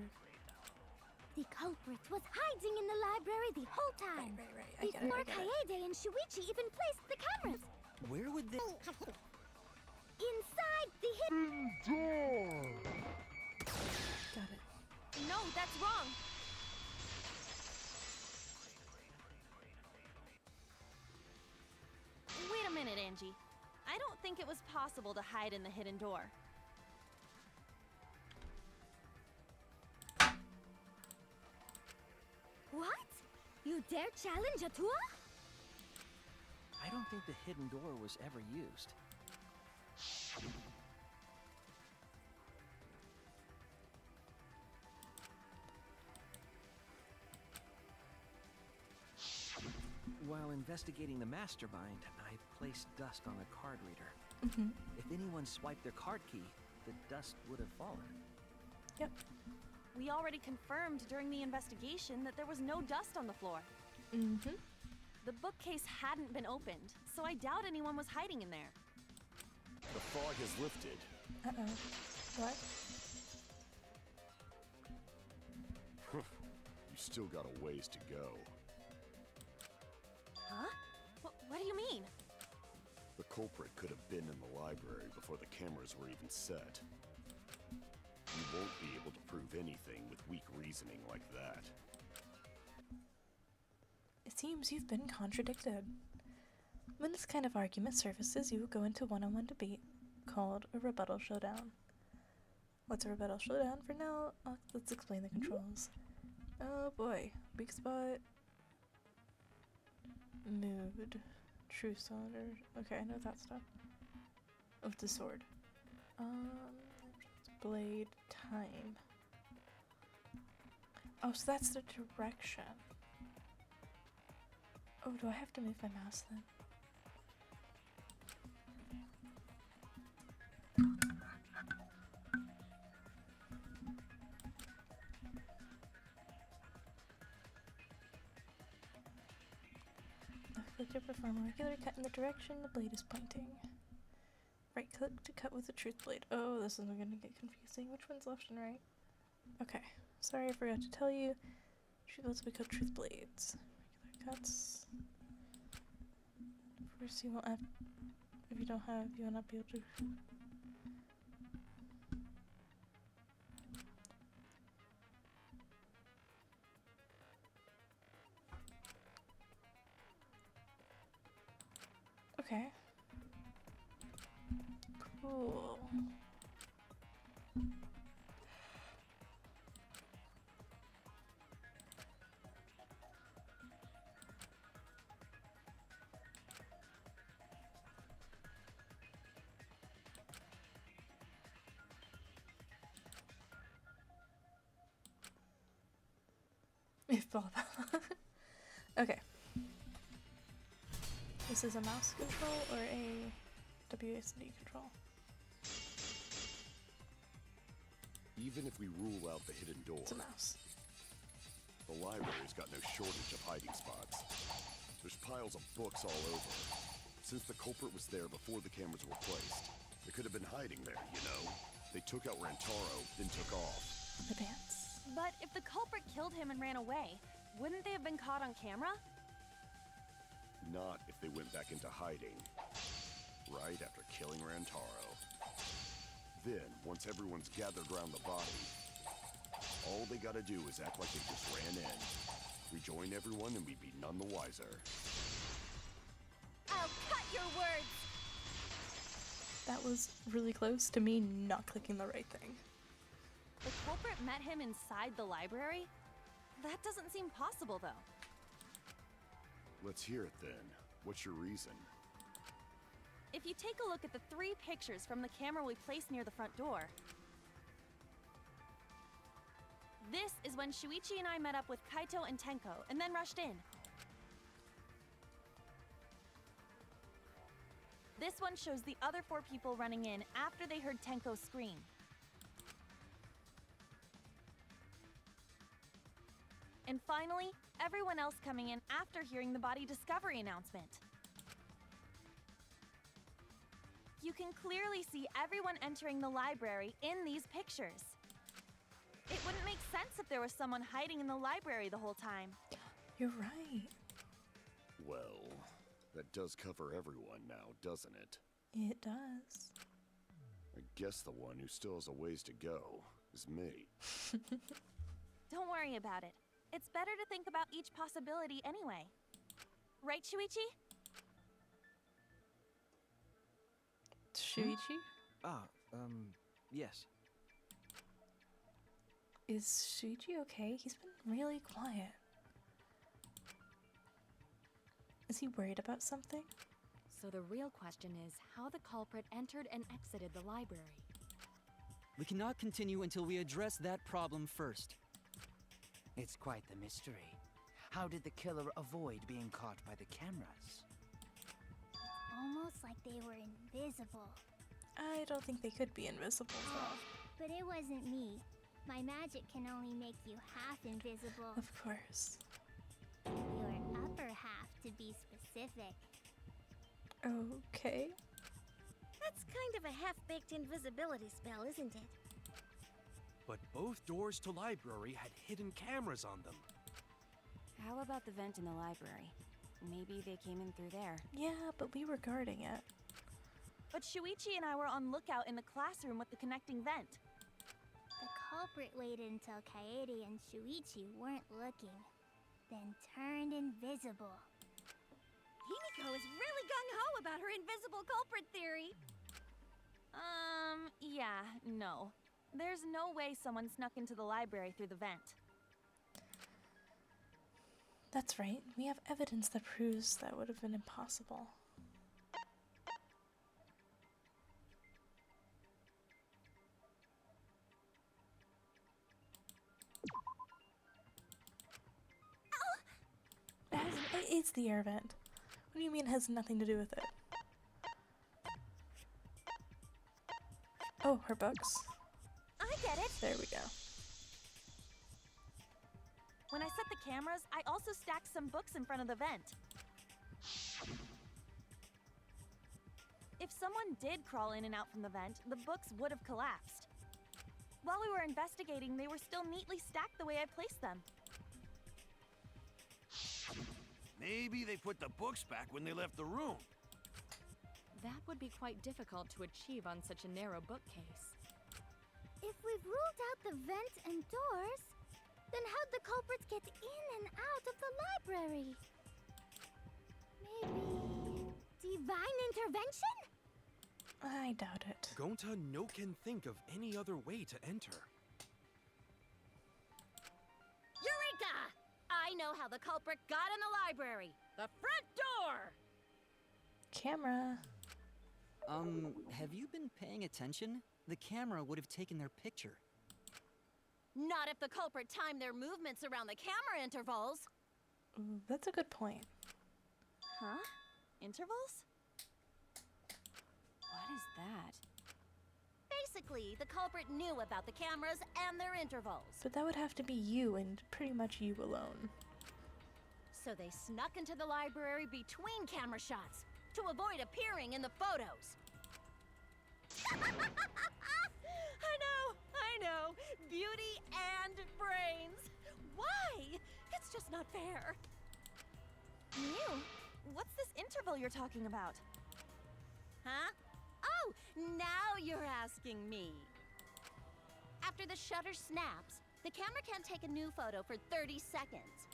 The culprit was hiding in the library the whole time. Right. Before Kaede and Shuichi even placed the cameras. Where would they... Inside the hidden door! Got it. No, that's wrong! Wait a minute, Angie. I don't think it was possible to hide in the hidden door. What? You dare challenge Atua? I don't think the hidden door was ever used. While investigating the mastermind, I placed dust on the card reader. If anyone swiped their card key, the dust would have fallen. Yep. We already confirmed during the investigation that there was no dust on the floor. The bookcase hadn't been opened, so I doubt anyone was hiding in there. The fog has lifted. Uh-oh. What? You still got a ways to go. Huh? What do you mean? The culprit could have been in the library before the cameras were even set. You won't be able to prove anything with weak reasoning like that. It seems you've been contradicted. When this kind of argument surfaces, you will go into one-on-one debate called a rebuttal showdown. What's a rebuttal showdown? For now, let's explain the controls. Oh boy. Weak spot. Mood. True cylinder. Okay, I know that stuff. Oh, it's a sword. Blade. Time. Oh, so that's the direction. Oh, do I have to move my mouse then? Left click to perform a regular cut in the direction the blade is pointing. Right click to cut with the truth blade. Oh, this is gonna get confusing. Which one's left and right? Okay. Sorry, I forgot to tell you. Let's cut truth blades. Regular cuts. First, you won't have. If you don't have, you will not be able to. Okay. Cool. If all that. Okay. This is a mouse control or a WSD control? Even if we rule out the hidden door, It's a mouse. The library's got no shortage of hiding spots. There's piles of books all over. Since the culprit was there before the cameras were placed, they could have been hiding there, you know? They took out Rantaro, then took off. The dance. But if the culprit killed him and ran away, wouldn't they have been caught on camera? Not if they went back into hiding. Right after killing Rantaro. Then, once everyone's gathered around the body, all they gotta do is act like they just ran in. Rejoin everyone and we'd be none the wiser. I'll cut your words! That was really close to me not clicking the right thing. The culprit met him inside the library? That doesn't seem possible, though. Let's hear it then. What's your reason? If you take a look at the 3 pictures from the camera we placed near the front door. This is when Shuichi and I met up with Kaito and Tenko, and then rushed in. This one shows the other 4 people running in after they heard Tenko scream. And finally, everyone else coming in after hearing the body discovery announcement. You can clearly see everyone entering the library in these pictures. It wouldn't make sense if there was someone hiding in the library the whole time. You're right. Well, that does cover everyone now, doesn't it? It does. I guess the one who still has a ways to go is me. Don't worry about it. It's better to think about each possibility anyway. Right, Shuichi? Shuichi? Yes. Is Shuichi okay? He's been really quiet. Is he worried about something? So the real question is how the culprit entered and exited the library. We cannot continue until we address that problem first. It's quite the mystery. How did the killer avoid being caught by the cameras? Almost like they were invisible. I don't think they could be invisible, though. But it wasn't me. My magic can only make you half invisible. Of course. Your upper half, to be specific. Okay. That's kind of a half-baked invisibility spell, isn't it? But both doors to library had hidden cameras on them. How about the vent in the library? Maybe they came in through there. Yeah, but we were guarding it. But Shuichi and I were on lookout in the classroom with the connecting vent. The culprit waited until Kaede and Shuichi weren't looking, then turned invisible. Himiko is really gung-ho about her invisible culprit theory. Yeah, no. There's no way someone snuck into the library through the vent. That's right. We have evidence that proves that would have been impossible. It's the air vent. What do you mean it has nothing to do with it? Oh, her books. I get it. There we go. When I set the cameras, I also stacked some books in front of the vent. If someone did crawl in and out from the vent, the books would have collapsed. While we were investigating, they were still neatly stacked the way I placed them. Maybe they put the books back when they left the room. That would be quite difficult to achieve on such a narrow bookcase. If we've ruled out the vents and doors, then how'd the culprits get in and out of the library? Maybe divine intervention? I doubt it. Gonta no can think of any other way to enter. Eureka! I know how the culprit got in the library. The front door! Camera. Have you been paying attention? The camera would have taken their picture. Not if the culprit timed their movements around the camera intervals. Ooh, that's a good point. Huh? Intervals? What is that? Basically, the culprit knew about the cameras and their intervals. But that would have to be you and pretty much you alone. So they snuck into the library between camera shots to avoid appearing in the photos. I know. Beauty and brains. Why? It's just not fair. Mew, what's this interval you're talking about? Huh? Oh, now you're asking me. After the shutter snaps, the camera can't take a new photo for 30 seconds.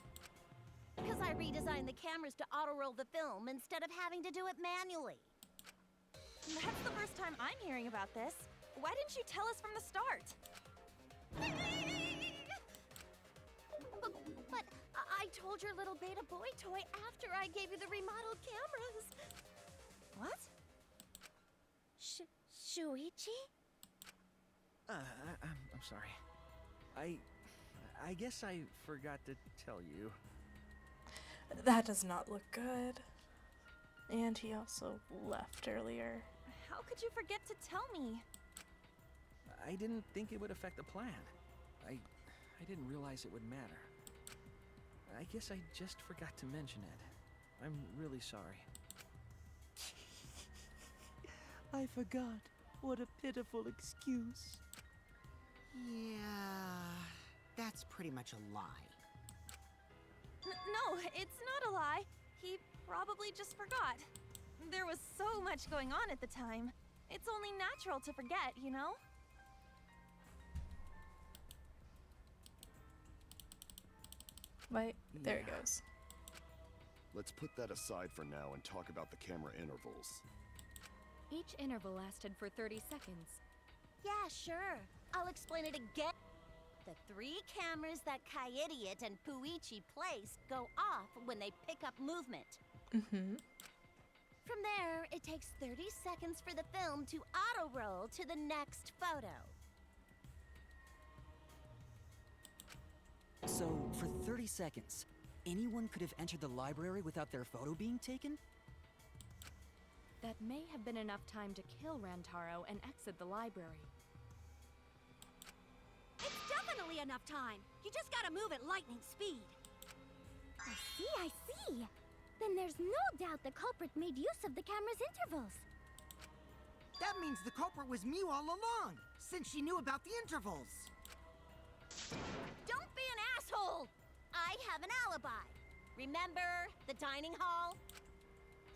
Because I redesigned the cameras to auto-roll the film instead of having to do it manually. That's the first time I'm hearing about this. Why didn't you tell us from the start? But I told your little beta boy toy after I gave you the remodeled cameras. What? Shuichi? I'm sorry. I guess I forgot to tell you. That does not look good. And he also left earlier. How could you forget to tell me? I didn't think it would affect the plan. I didn't realize it would matter. I guess I just forgot to mention it. I'm really sorry. I forgot. What a pitiful excuse. Yeah, that's pretty much a lie. No, it's not a lie. He probably just forgot. There was so much going on at the time. It's only natural to forget, you know? Wait, there it goes. Let's put that aside for now and talk about the camera intervals. Each interval lasted for 30 seconds. Yeah, sure. I'll explain it again. The 3 cameras that Kaidiot and Puichi place go off when they pick up movement. Mm-hmm. From there, it takes 30 seconds for the film to auto-roll to the next photo. So, for 30 seconds, anyone could have entered the library without their photo being taken? That may have been enough time to kill Rantaro and exit the library. It's definitely enough time. You just gotta move at lightning speed. I see. Then there's no doubt the culprit made use of the camera's intervals. That means the culprit was Mew all along, since she knew about the intervals. Don't be an asshole! I have an alibi. Remember the dining hall?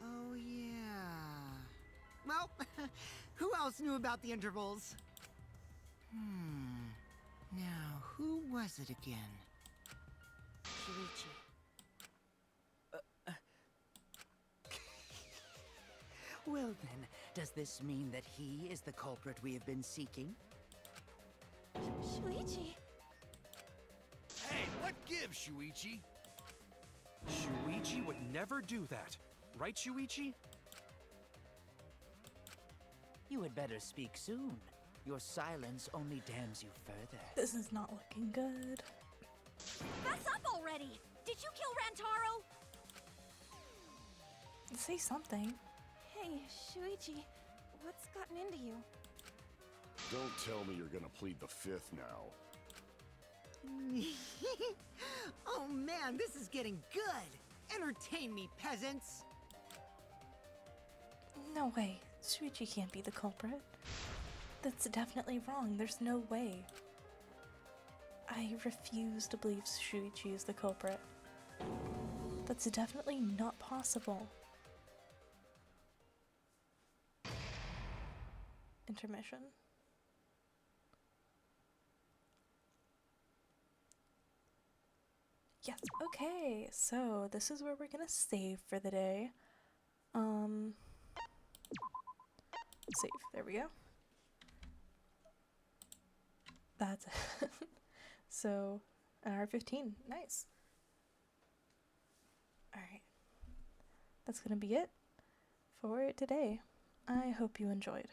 Oh, yeah. Well, who else knew about the intervals? Now, who was it again? Shuichi. Well then, does this mean that he is the culprit we have been seeking? Shuichi? Hey, what gives, Shuichi? Shuichi would never do that. Right, Shuichi? You had better speak soon. Your silence only damns you further. This is not looking good. Fess up already! Did you kill Rantaro? Say something. Hey, Shuichi, what's gotten into you? Don't tell me you're gonna plead the fifth now. Oh man, this is getting good! Entertain me, peasants! No way. Shuichi can't be the culprit. That's definitely wrong. There's no way. I refuse to believe Shuichi is the culprit. That's definitely not possible. Intermission. Yes, okay, so this is where we're gonna save for the day. Save, there we go. That's it. So, an hour 15, nice. Alright, that's gonna be it for today. I hope you enjoyed.